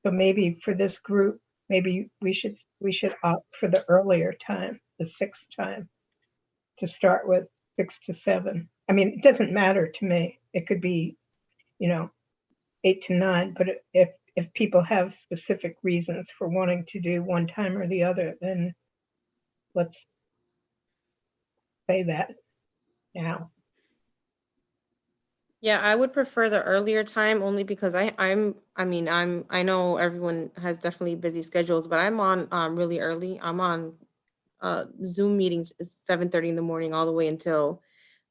So maybe for this group, maybe we should opt for the earlier time, the 6th time, to start with 6 to 7. I mean, it doesn't matter to me. It could be, 8 to 9, but if people have specific reasons for wanting to do one time or the other, then let's say that now. Yeah, I would prefer the earlier time only because I know everyone has definitely busy schedules, but I'm on really early. I'm on Zoom meetings at 7:30 in the morning all the way until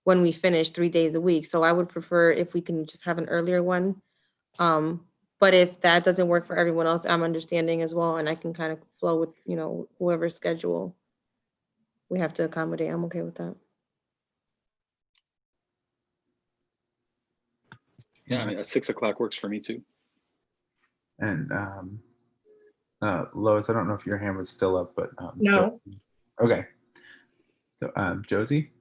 when we finish 3 days a week. So I would prefer if we can just have an earlier one. But if that doesn't work for everyone else, I'm understanding as well, and I can kind of flow with, whoever's schedule we have to accommodate. I'm okay with that. Yeah, I mean, at 6 o'clock works for me too. And Lois, I don't know if your hand was still up, but No. Okay. So Josie?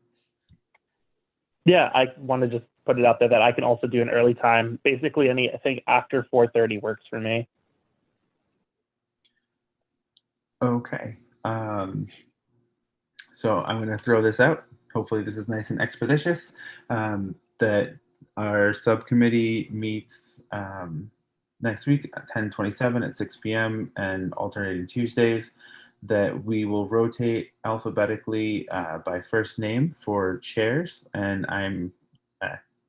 Yeah, I want to just put it out there that I can also do an early time. Basically, I think after 4:30 works for me. Okay. So I'm going to throw this out. Hopefully this is nice and expeditious. That our subcommittee meets next week at 10:27 at 6 p.m. and alternating Tuesdays. That we will rotate alphabetically by first name for chairs, and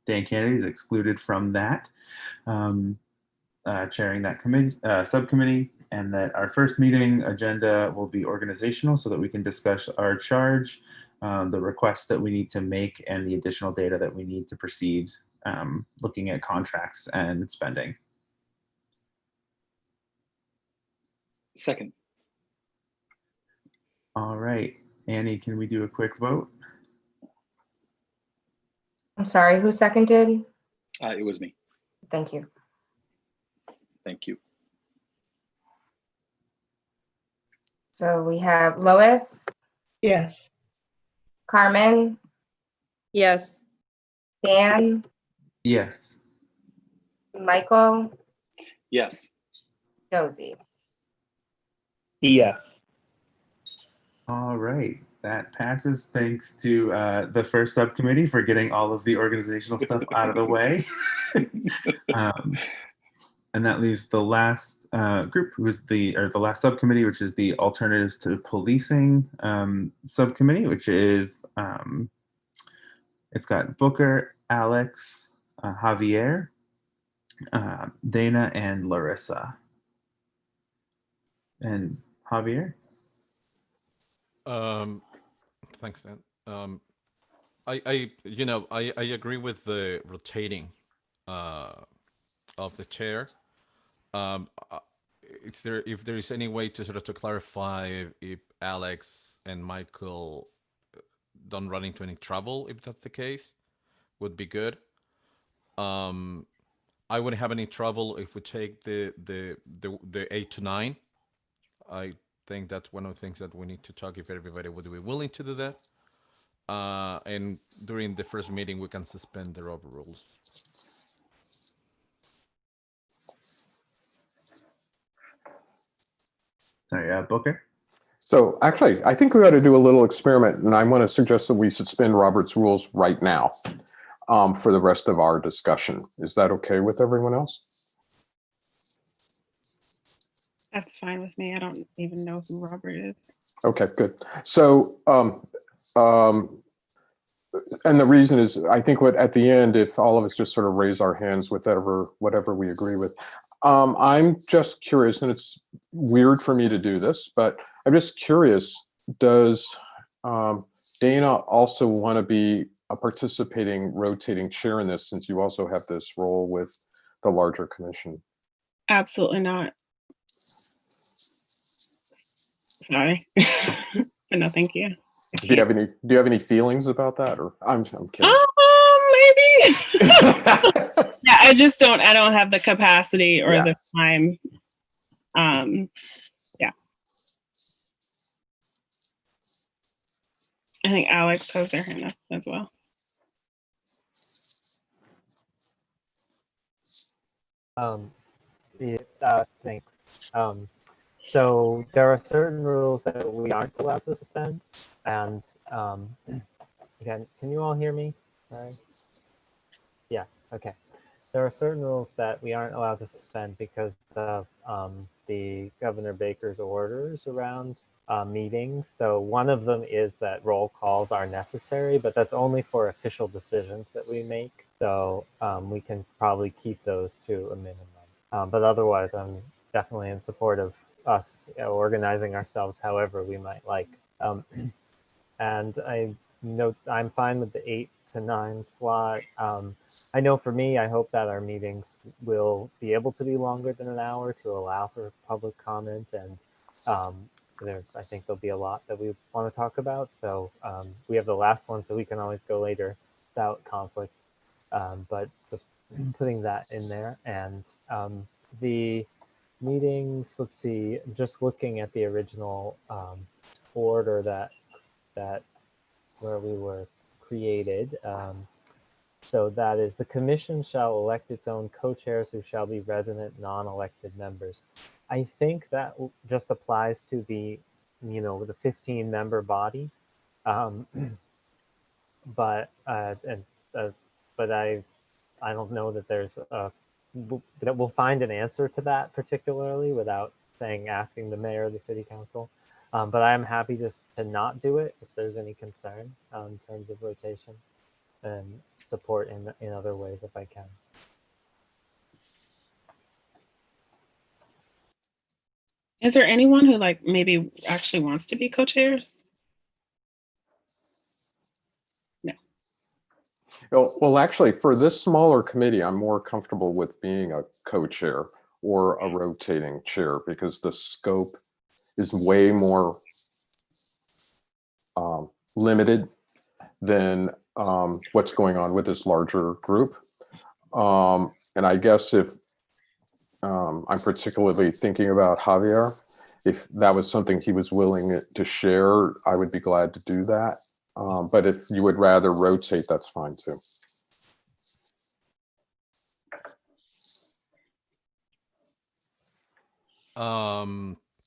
Dan Kennedy is excluded from that, chairing that committee, subcommittee, and that our first meeting agenda will be organizational so that we can discuss our charge, the requests that we need to make, and the additional data that we need to proceed looking at contracts and spending. Second. All right, Annie, can we do a quick vote? I'm sorry, who seconded? It was me. Thank you. Thank you. So we have Lois, Yes. Carmen, Yes. Dan, Yes. Michael, Yes. Josie. Yes. All right, that passes thanks to the first subcommittee for getting all of the organizational stuff out of the way. And that leaves the last group, who's the last subcommittee, which is the Alternatives to Policing subcommittee, which is it's got Booker, Alex, Javier, Dana, and Larissa. And Javier? Thanks, Dan. I agree with the rotating of the chair. If there is any way to sort of to clarify if Alex and Michael don't run into any trouble, if that's the case, would be good. I wouldn't have any trouble if we take the 8 to 9. I think that's one of the things that we need to talk if everybody would be willing to do that. And during the first meeting, we can suspend the overrules. Sorry, Booker? So actually, I think we ought to do a little experiment, and I want to suggest that we suspend Robert's rules right now for the rest of our discussion. Is that okay with everyone else? That's fine with me. I don't even know who Robert is. Okay, good. So, and the reason is, I think at the end, if all of us just sort of raise our hands with whatever we agree with. I'm just curious, and it's weird for me to do this, but I'm just curious, does Dana also want to be a participating, rotating chair in this, since you also have this role with the larger commission? Absolutely not. Sorry. But no, thank you. Do you have any feelings about that, or I'm kidding? Maybe. Yeah, I don't have the capacity or the time. Yeah. I think Alex has their hand up as well. Yeah, thanks. So there are certain rules that we aren't allowed to suspend, and again, can you all hear me? Sorry. Yes. Okay. There are certain rules that we aren't allowed to suspend because of the Governor Baker's orders around meetings. So one of them is that roll calls are necessary, but that's only for official decisions that we make. So we can probably keep those to a minimum. But otherwise, I'm definitely in support of us organizing ourselves however we might like. And I note I'm fine with the 8 to 9 slot. I know for me, I hope that our meetings will be able to be longer than an hour to allow for public comment. And I think there'll be a lot that we want to talk about. So we have the last one, so we can always go later without conflict. But just putting that in there. And the meetings, let's see, just looking at the original order that where we were created. So that is, the commission shall elect its own co-chairs who shall be resident non-elected members. I think that just applies to the, the 15-member body. But I don't know that there's that we'll find an answer to that particularly without asking the mayor or the city council. But I'm happy to not do it if there's any concern in terms of rotation, and support in other ways if I can. Is there anyone who maybe actually wants to be co-chairs? No. Well, actually, for this smaller committee, I'm more comfortable with being a co-chair or a rotating chair because the scope is way more limited than what's going on with this larger group. And I guess if I'm particularly thinking about Javier, if that was something he was willing to share, I would be glad to do that. But if you would rather rotate, that's fine too.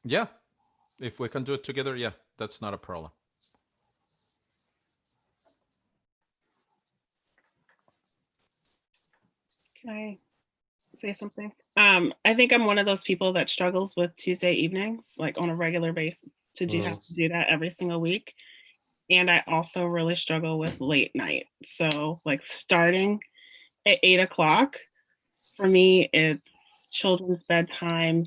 Yeah, if we can do it together, yeah, that's not a problem. Can I say something? I think I'm one of those people that struggles with Tuesday evenings, on a regular basis, to have to do that every single week. And I also really struggle with late night. So starting at 8 o'clock, for me, it's children's bedtime.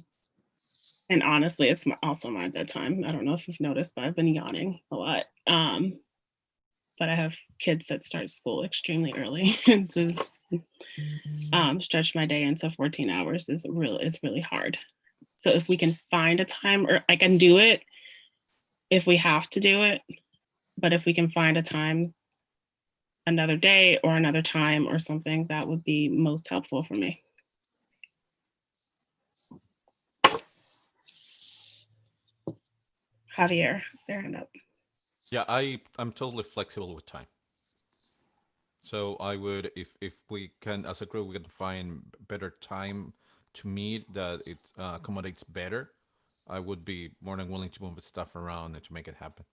And honestly, it's also my bedtime. I don't know if you've noticed, but I've been yawning a lot. But I have kids that start school extremely early. And to stretch my day into 14 hours is really hard. So if we can find a time, or I can do it if we have to do it, but if we can find a time another day or another time or something, that would be most helpful for me. Javier is there hand up. Yeah, I'm totally flexible with time. So I would, if we can, as a group, we can find better time to meet that it accommodates better I would be more than willing to move stuff around and to make it happen.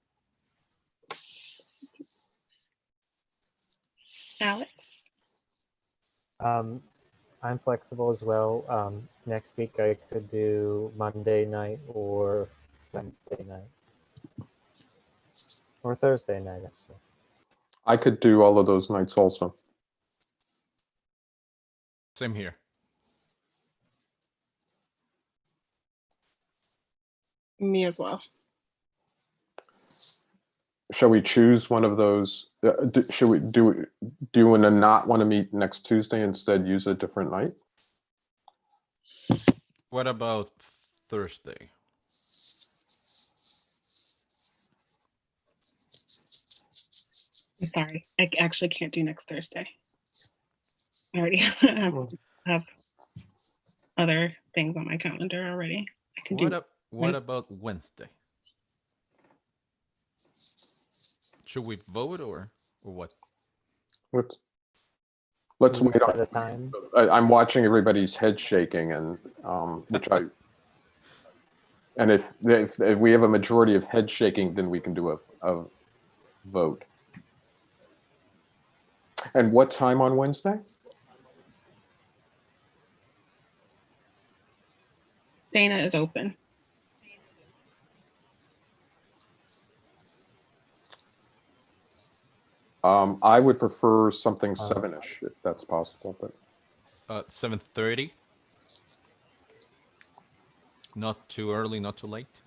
Alex? I'm flexible as well. Next week I could do Monday night or Wednesday night. Or Thursday night, actually. I could do all of those nights also. Same here. Me as well. Shall we choose one of those? Should we do you want to not want to meet next Tuesday, instead use a different night? What about Thursday? I'm sorry, I actually can't do next Thursday. I already have other things on my calendar already. I can do. What about Wednesday? Should we vote or what? Let's Can we wait set on a time. I'm watching everybody's head shaking, and and if we have a majority of head shaking, then we can do a vote. And what time on Wednesday? Dana is open. I would prefer something 7-ish, if that's possible. But 7:30. Not too early, not too late.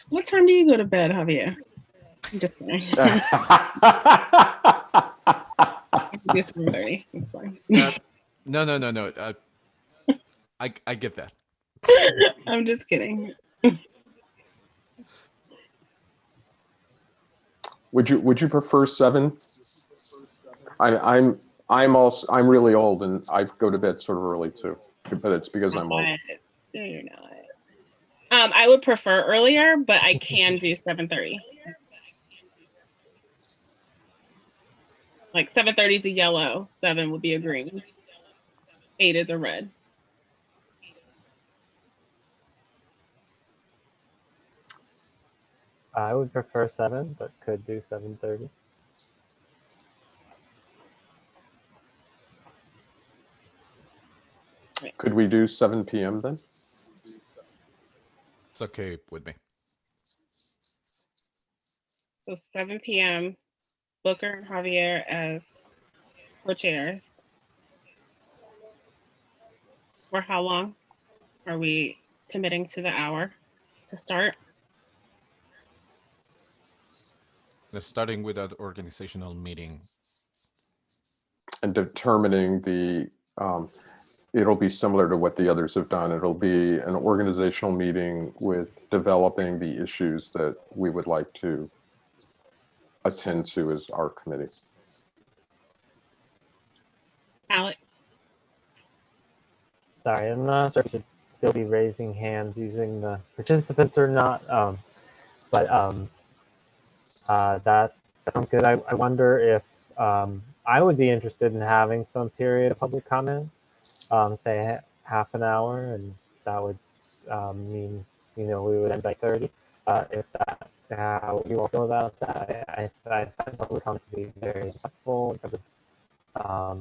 What time do you go to bed, Javier? I'm just kidding. It's 7:30. It's fine. No. I get that. I'm just kidding. Would you prefer 7? I'm really old, and I go to bed sort of early too, but it's because I'm old. No, you're not. I would prefer earlier, but I can do 7:30. Like 7:30 is a yellow, 7 would be a green, 8 is a red. I would prefer 7, but could do 7:30. Could we do 7 p.m. then? It's okay with me. So 7 p.m. Booker and Javier as co-chairs. For how long are we committing to the hour to start? Starting with that organizational meeting. And determining the, it'll be similar to what the others have done. It'll be an organizational meeting with developing the issues that we would like to attend to as our committee. Alex? Sorry, I'm not sure if you should still be raising hands using the participants or not, that sounds good. I wonder if I would be interested in having some period of public comment, say half an hour, and that would mean, we would end by 30. If that, how you all feel about that, I find public comment to be very helpful because of,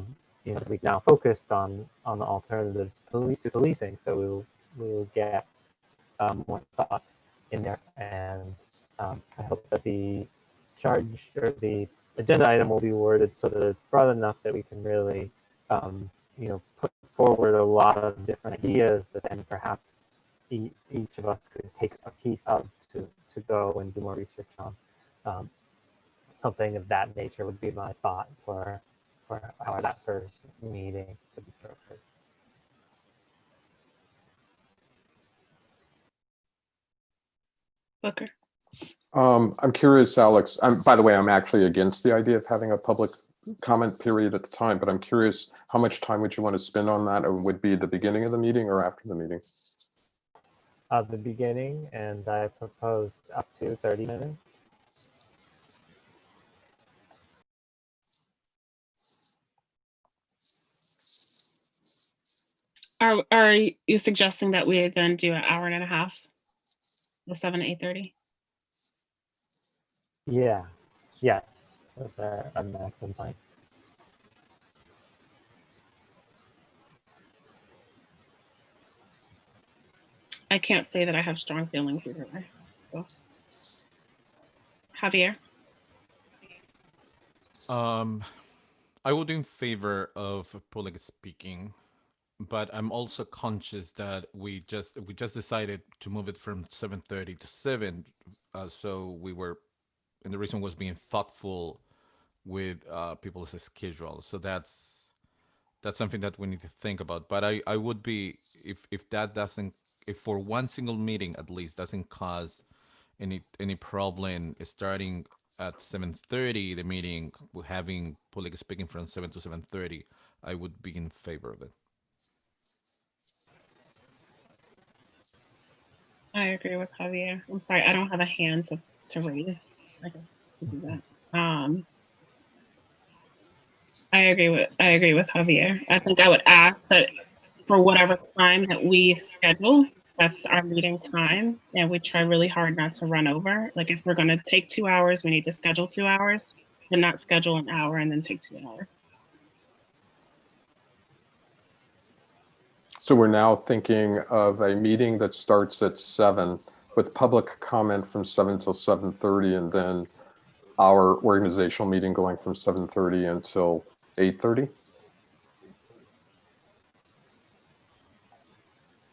we've now focused on the alternatives to policing, so we will get more thoughts in there, and I hope that the charge or the agenda item will be worded so that it's broad enough that we can really, put forward a lot of different ideas that then perhaps each of us could take a piece of to go and do more research on. Something of that nature would be my thought for how that first meeting could be structured. Booker? I'm curious, Alex. By the way, I'm actually against the idea of having a public comment period at the time, but I'm curious, how much time would you want to spend on that? Or would be the beginning of the meeting or after the meeting? The beginning, and I proposed up to 30 minutes. Are you suggesting that we then do an hour and a half The 7 to 8:30. Yeah, yeah, that's a maximum time. I can't say that I have strong feelings either way. So. Javier? I would be in favor of public speaking, but I'm also conscious that we just decided to move it from 7:30 to 7, so we were, and the reason was being thoughtful with people's schedule. So that's something that we need to think about. But I would be, if that doesn't, if for one single meeting at least doesn't cause any problem starting at 7:30 the meeting, having public speaking from 7 to 7:30, I would be in favor of it. I agree with Javier. I'm sorry, I don't have a hand to raise. I guess to do that. I agree with Javier. I think I would ask that for whatever time that we schedule, that's our meeting time, and we try really hard not to run over. Like if we're going to take 2 hours, we need to schedule 2 hours, and not schedule an hour and then take 2 hours. So we're now thinking of a meeting that starts at 7 with public comment from 7 till 7:30, and then our organizational meeting going from 7:30 until 8:30.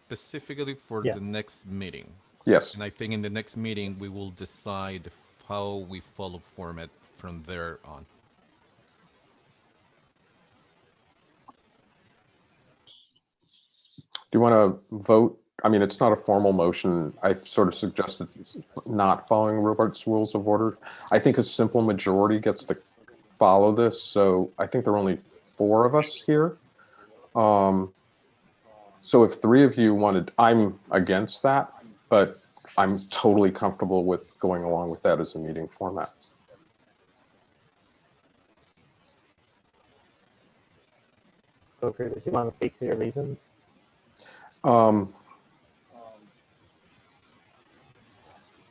Specifically for Yeah. the next meeting. Yes. And I think in the next meeting we will decide how we follow format from there on. Do you want to vote? I mean, it's not a formal motion. I sort of suggested not following Robert's Rules of Order. I think a simple majority gets to follow this. So I think there are only 4 of us here. So if 3 of you wanted, I'm against that, but I'm totally comfortable with going along with that as a meeting format. Okay, do you want to speak to your reasons?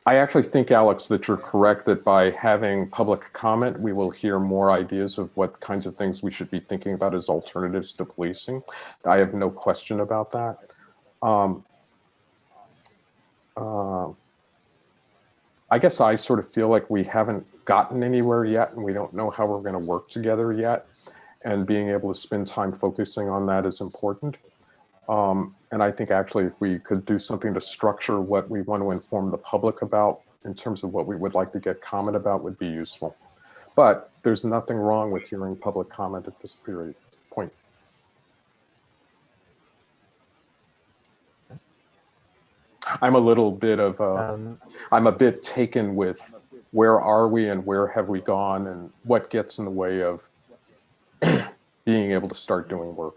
I actually think, Alex, that you're correct that by having public comment, we will hear more ideas of what kinds of things we should be thinking about as alternatives to policing. I have no question about that. I guess I sort of feel like we haven't gotten anywhere yet, and we don't know how we're going to work together yet. And being able to spend time focusing on that is important. And I think actually if we could do something to structure what we want to inform the public about in terms of what we would like to get comment about would be useful. But there's nothing wrong with hearing public comment at this point. I'm a little bit of I'm a bit taken with where are we and where have we gone and what gets in the way of being able to start doing work.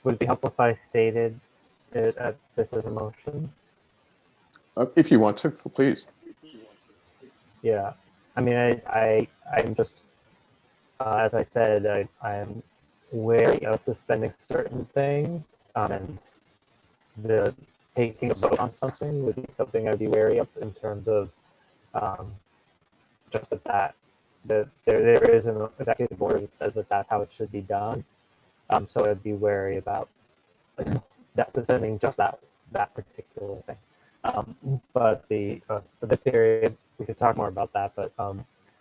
Would it be helpful if I stated it this as a motion? If you want to, please. Yeah, I mean, I'm just, as I said, I'm wary of suspending certain things, and the taking a vote on something would be something I'd be wary of in terms of just that there is an executive order that says that that's how it should be done. So I'd be wary about that suspending just that particular thing. But for this period, we could talk more about that. But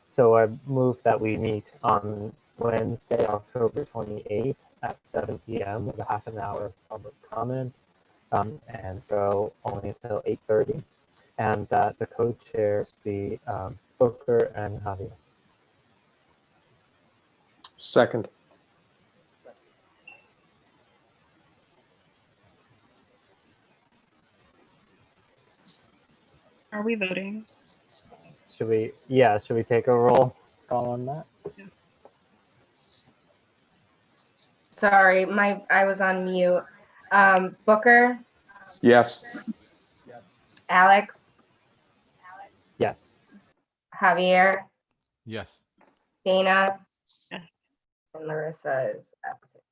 so I move that we meet on Wednesday, October 28th at 7 p.m. with a half an hour of public comment, and go only until 8:30, and that the co-chairs be Booker and Javier. Second. Are we voting? Should we take a roll call on that? Yeah. Sorry, I was on mute. Booker, Yes. Alex, Yes. Javier, Yes. Dana, Yes. And Larissa is absent.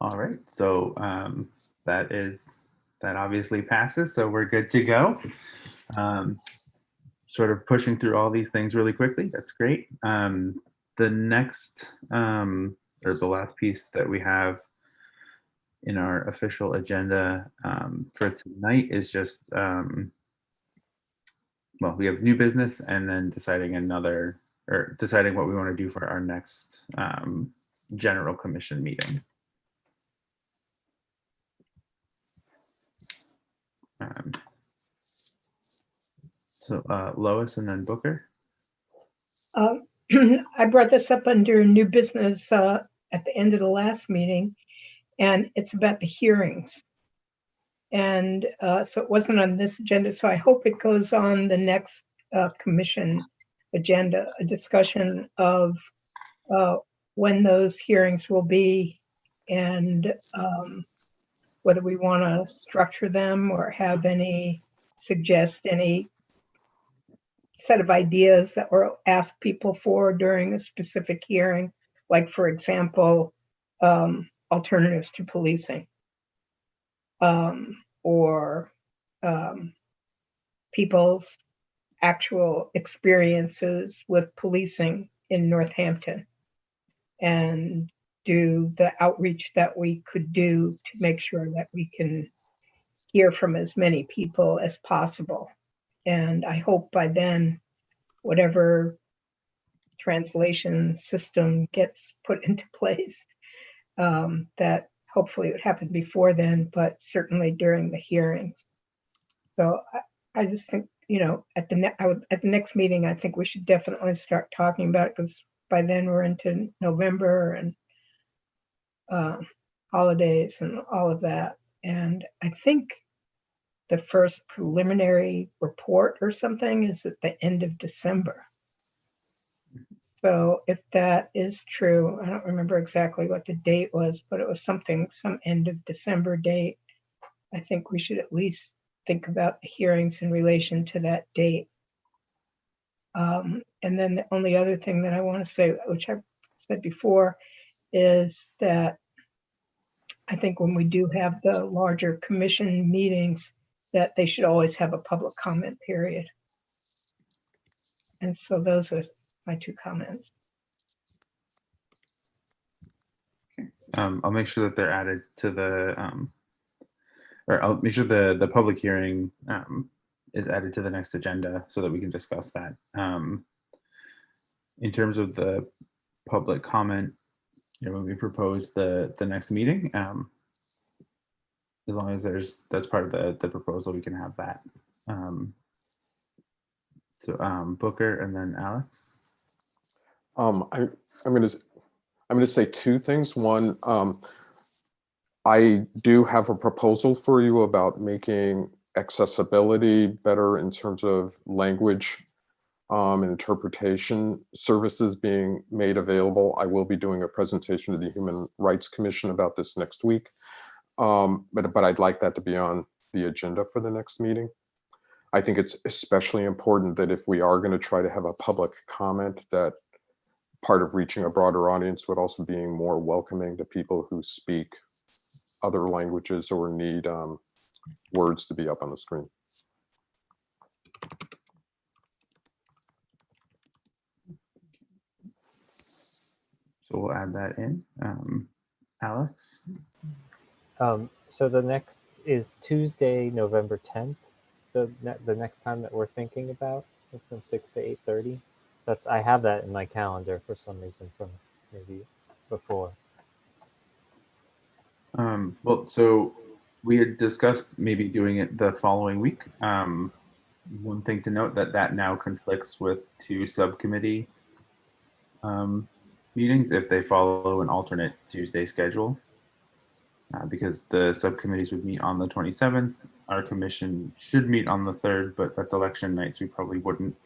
All right, so that obviously passes, so we're good to go. Sort of pushing through all these things really quickly. That's great. The next or the last piece that we have in our official agenda for tonight is just well, we have new business and then deciding what we want to do for our next general commission meeting. So Lois and then Booker. I brought this up under new business at the end of the last meeting, and it's about the hearings. And so it wasn't on this agenda, so I hope it goes on the next commission agenda, a discussion of when those hearings will be and whether we want to structure them or have suggest any set of ideas that were asked people for during a specific hearing, like, for example, alternatives to policing, or people's actual experiences with policing in Northampton, and do the outreach that we could do to make sure that we can hear from as many people as possible. And I hope by then, whatever translation system gets put into place, that hopefully it would happen before then, but certainly during the hearings. So I just think, at the next meeting, I think we should definitely start talking about it, because by then we're into November and holidays and all of that. And I think the first preliminary report or something is at the end of December. So if that is true, I don't remember exactly what the date was, but it was some end of December date. I think we should at least think about the hearings in relation to that date. And then the only other thing that I want to say, which I said before, is that I think when we do have the larger commission meetings, that they should always have a public comment period. And so those are my two comments. I'll make sure that they're added to the, or I'll make sure the public hearing is added to the next agenda so that we can discuss that. In terms of the public comment, when we propose the next meeting, as long as that's part of the proposal, we can have that. So Booker and then Alex. I'm going to say two things. One, I do have a proposal for you about making accessibility better in terms of language and interpretation services being made available. I will be doing a presentation to the Human Rights Commission about this next week, but I'd like that to be on the agenda for the next meeting. I think it's especially important that if we are going to try to have a public comment, that part of reaching a broader audience would also being more welcoming to people who speak other languages or need words to be up on the screen. So we'll add that in. Alex? So the next is Tuesday, November 10th, the next time that we're thinking about, from 6 to 8:30. I have that in my calendar for some reason from maybe before. Well, so we had discussed maybe doing it the following week. One thing to note that now conflicts with two subcommittee meetings if they follow an alternate Tuesday schedule, because the subcommittees would meet on the 27th. Our commission should meet on the 3rd, but that's election night, so we probably wouldn't.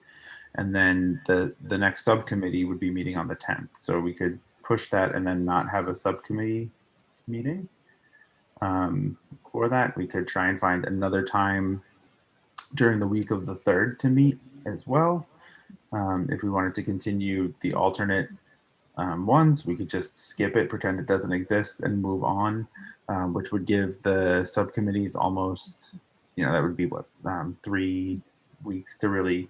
And then the next subcommittee would be meeting on the 10th. So we could push that and then not have a subcommittee meeting. For that, we could try and find another time during the week of the 3rd to meet as well. If we wanted to continue the alternate ones, we could just skip it, pretend it doesn't exist, and move on, which would give the subcommittees almost, that would be what, 3 weeks to really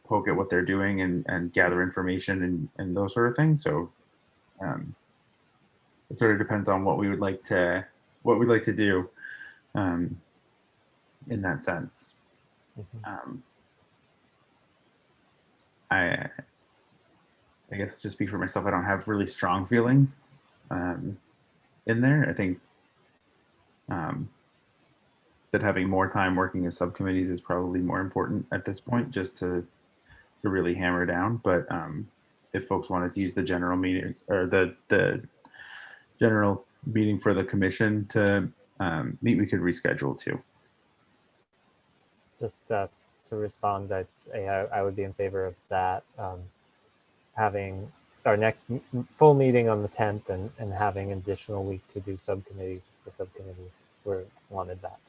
poke at what they're doing and gather information and those sort of things. So it sort of depends on what we'd like to do in that sense. I guess just speak for myself. I don't have really strong feelings in there. I think that having more time working as subcommittees is probably more important at this point, just to really hammer down. But if folks wanted to use the general meeting or the general meeting for the commission to meet, we could reschedule too. Just to respond, I would be in favor of that. Having our next full meeting on the 10th and having an additional week to do subcommittees. The subcommittees wanted that.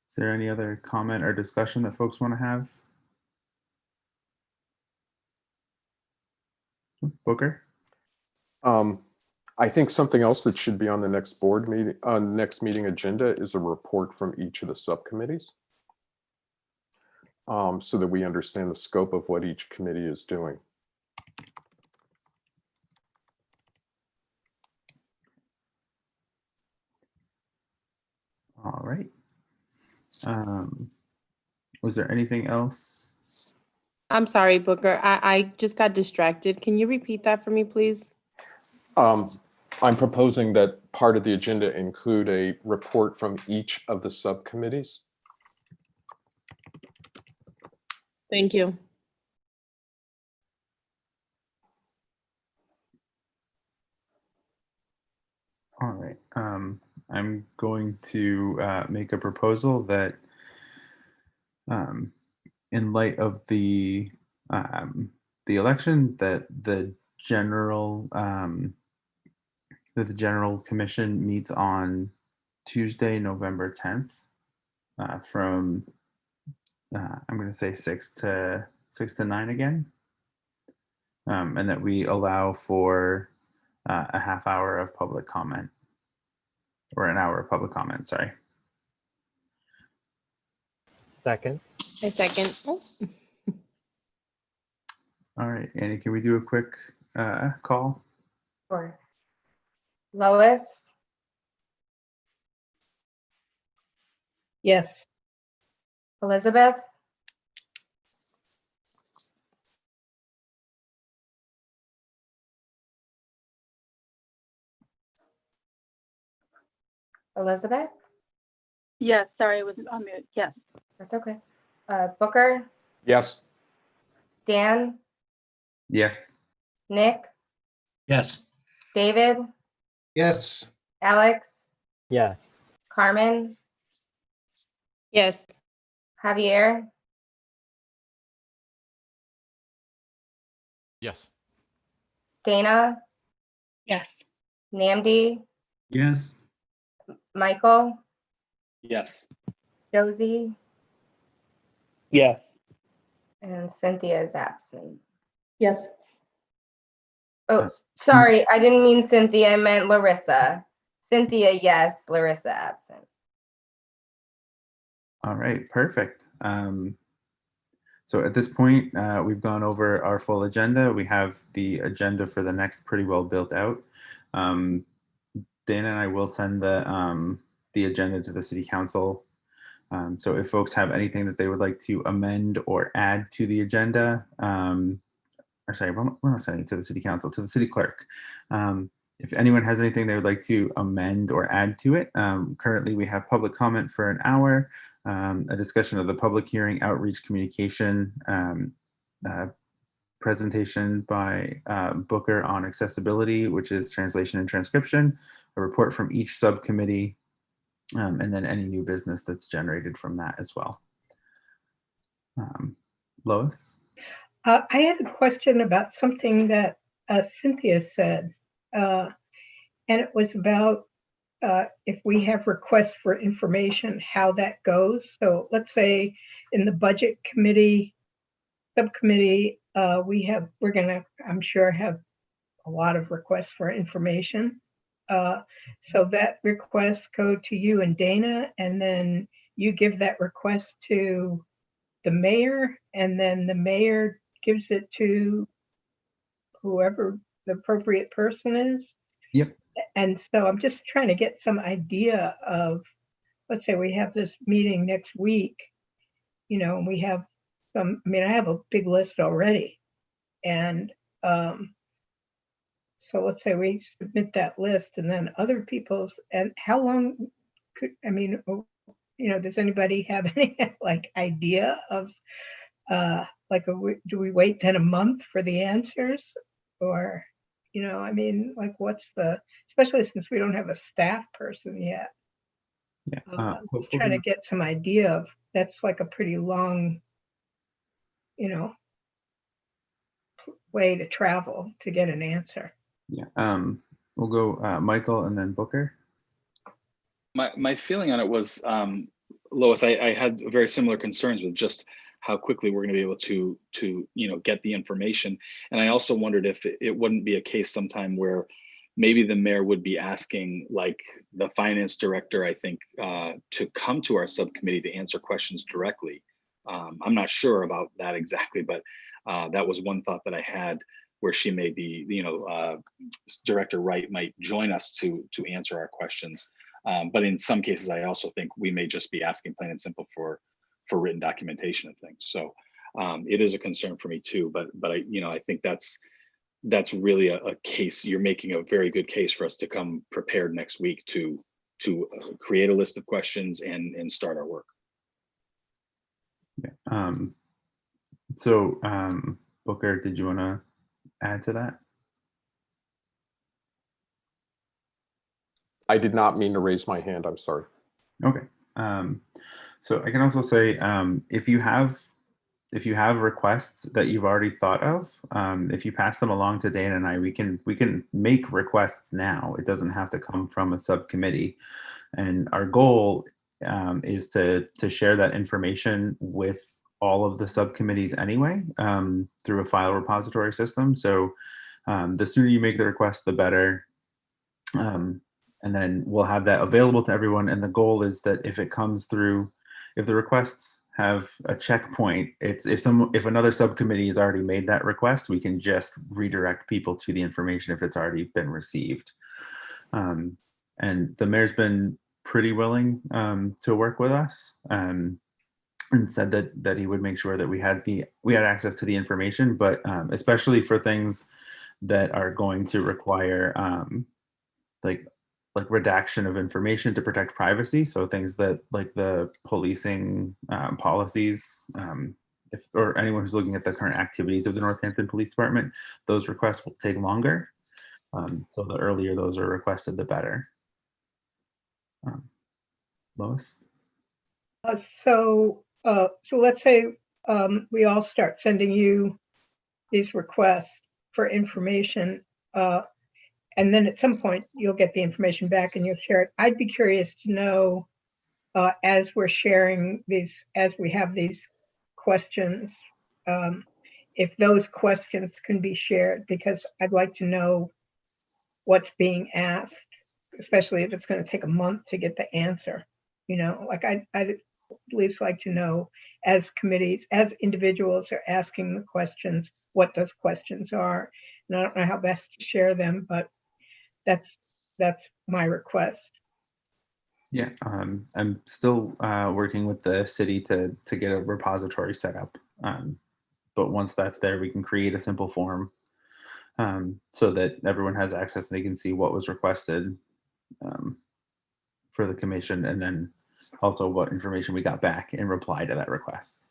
Is there any other comment or discussion that folks want to have? Booker? I think something else that should be on the next board meeting, next meeting agenda is a report from each of the subcommittees, so that we understand the scope of what each committee is doing. All right. Was there anything else? I'm sorry, Booker. I just got distracted. Can you repeat that for me, please? I'm proposing that part of the agenda include a report from each of the subcommittees. Thank you. All right. I'm going to make a proposal that in light of the election, that the general commission meets on Tuesday, November 10th, from I'm going to say 6 to 9 again, and that we allow for a half hour of public comment, or an hour of public comment. Sorry. Second. A second. Oh. All right, Annie, can we do a quick call? Sure. Lois, Yes. Elizabeth, Elizabeth, Yes, sorry, I was on mute. Yes. that's okay. Booker, Yes. Dan, Yes. Nick, Yes. David, Yes. Alex, Yes. Carmen, Yes. Javier, Yes. Dana, Yes. Namdi, Yes. Michael, Yes. Josie, Yes. and Cynthia is absent. Yes. Oh, sorry, I didn't mean Cynthia, I meant Larissa. Cynthia, yes, Larissa absent. All right, perfect. So at this point, we've gone over our full agenda. We have the agenda for the next pretty well built out. Dana and I will send the agenda to the city council. So if folks have anything that they would like to amend or add to the agenda, or sorry, we're not sending it to the city council, to the city clerk. If anyone has anything they would like to amend or add to it, currently we have public comment for an hour, a discussion of the public hearing, outreach, communication, presentation by Booker on accessibility, which is translation and transcription, a report from each subcommittee, and then any new business that's generated from that as well. Lois? I had a question about something that Cynthia said, and it was about if we have requests for information, how that goes. So let's say in the budget committee, subcommittee, we're gonna, I'm sure, have a lot of requests for information. So that requests go to you and Dana, and then you give that request to the mayor, and then the mayor gives it to whoever the appropriate person is. Yep. And so I'm just trying to get some idea of, let's say we have this meeting next week, and we have some, I mean, I have a big list already. And so let's say we submit that list, and then other people's, and how long could, I mean, does anybody have any like idea of like, do we wait then a month for the answers? Or, I mean, like, what's especially since we don't have a staff person yet. Yeah. Just trying to get some idea of, that's like a pretty long, way to travel to get an answer. Yeah. We'll go Michael and then Booker. My feeling on it was, Lois, I had very similar concerns with just how quickly we're going to be able to get the information. And I also wondered if it wouldn't be a case sometime where maybe the mayor would be asking, like, the finance director, I think, to come to our subcommittee to answer questions directly. I'm not sure about that exactly, but that was one thought that I had, where she may be, Director Wright might join us to answer our questions. But in some cases, I also think we may just be asking plain and simple for written documentation of things. So it is a concern for me too. But I think that's really a case. You're making a very good case for us to come prepared next week to create a list of questions and start our work. Yeah. So Booker, did you want to add to that? I did not mean to raise my hand. I'm sorry. Okay. So I can also say, if you have requests that you've already thought of, if you pass them along to Dana and I, we can make requests now. It doesn't have to come from a subcommittee. And our goal is to share that information with all of the subcommittees anyway, through a file repository system. So the sooner you make the request, the better. And then we'll have that available to everyone. And the goal is that if it comes through, if the requests have a checkpoint, it's if another subcommittee has already made that request, we can just redirect people to the information if it's already been received. And the mayor's been pretty willing to work with us, and said that he would make sure that we had access to the information, but especially for things that are going to require like redaction of information to protect privacy. So things that like the policing policies, or anyone who's looking at the current activities of the Northampton Police Department, those requests will take longer. So the earlier those are requested, the better. Lois? So let's say we all start sending you these requests for information, and then at some point you'll get the information back and you'll share it. I'd be curious to know, as we're sharing these, as we have these questions, if those questions can be shared, because I'd like to know what's being asked, especially if it's going to take a month to get the answer. Like I'd at least like to know, as committees, as individuals are asking the questions, what those questions are. And I don't know how best to share them, but that's my request. Yeah, I'm still working with the city to get a repository set up. But once that's there, we can create a simple form so that everyone has access and they can see what was requested for the commission, and then also what information we got back in reply to that request.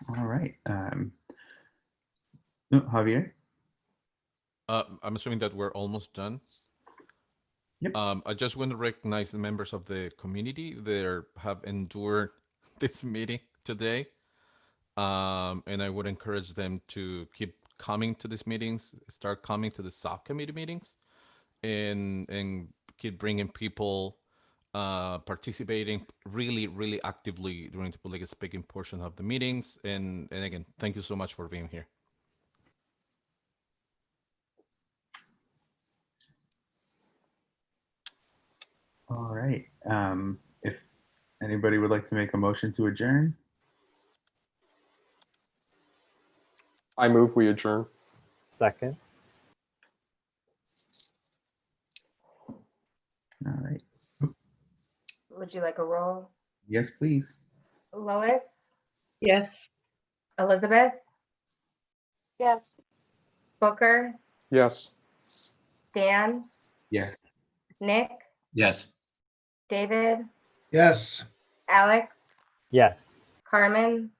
All right. Javier? I'm assuming that we're almost done. Yep. I just want to recognize the members of the community that have endured this meeting today. And I would encourage them to keep coming to these meetings, start coming to the subcommittee meetings, and keep bringing people participating really actively during the public speaking portion of the meetings. And again, thank you so much for being here. All right. If anybody would like to make a motion to adjourn. I move we adjourn. Second. All right. Would you like a roll? Yes, please. Lois, Yes. Elizabeth, Yes. Booker, Yes. Dan, Yes. Nick, Yes. David, Yes. Alex, Yes. Carmen,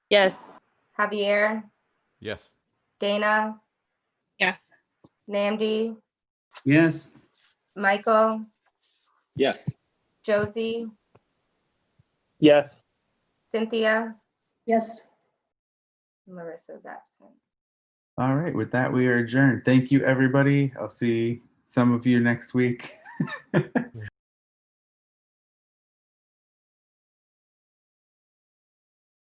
Yes. Javier, Yes. Dana, Yes. Namdi, Yes. Michael, Yes. Josie, Yes. Cynthia, Yes. Marissa's absent. All right. With that, we are adjourned. Thank you, everybody. I'll see some of you next week.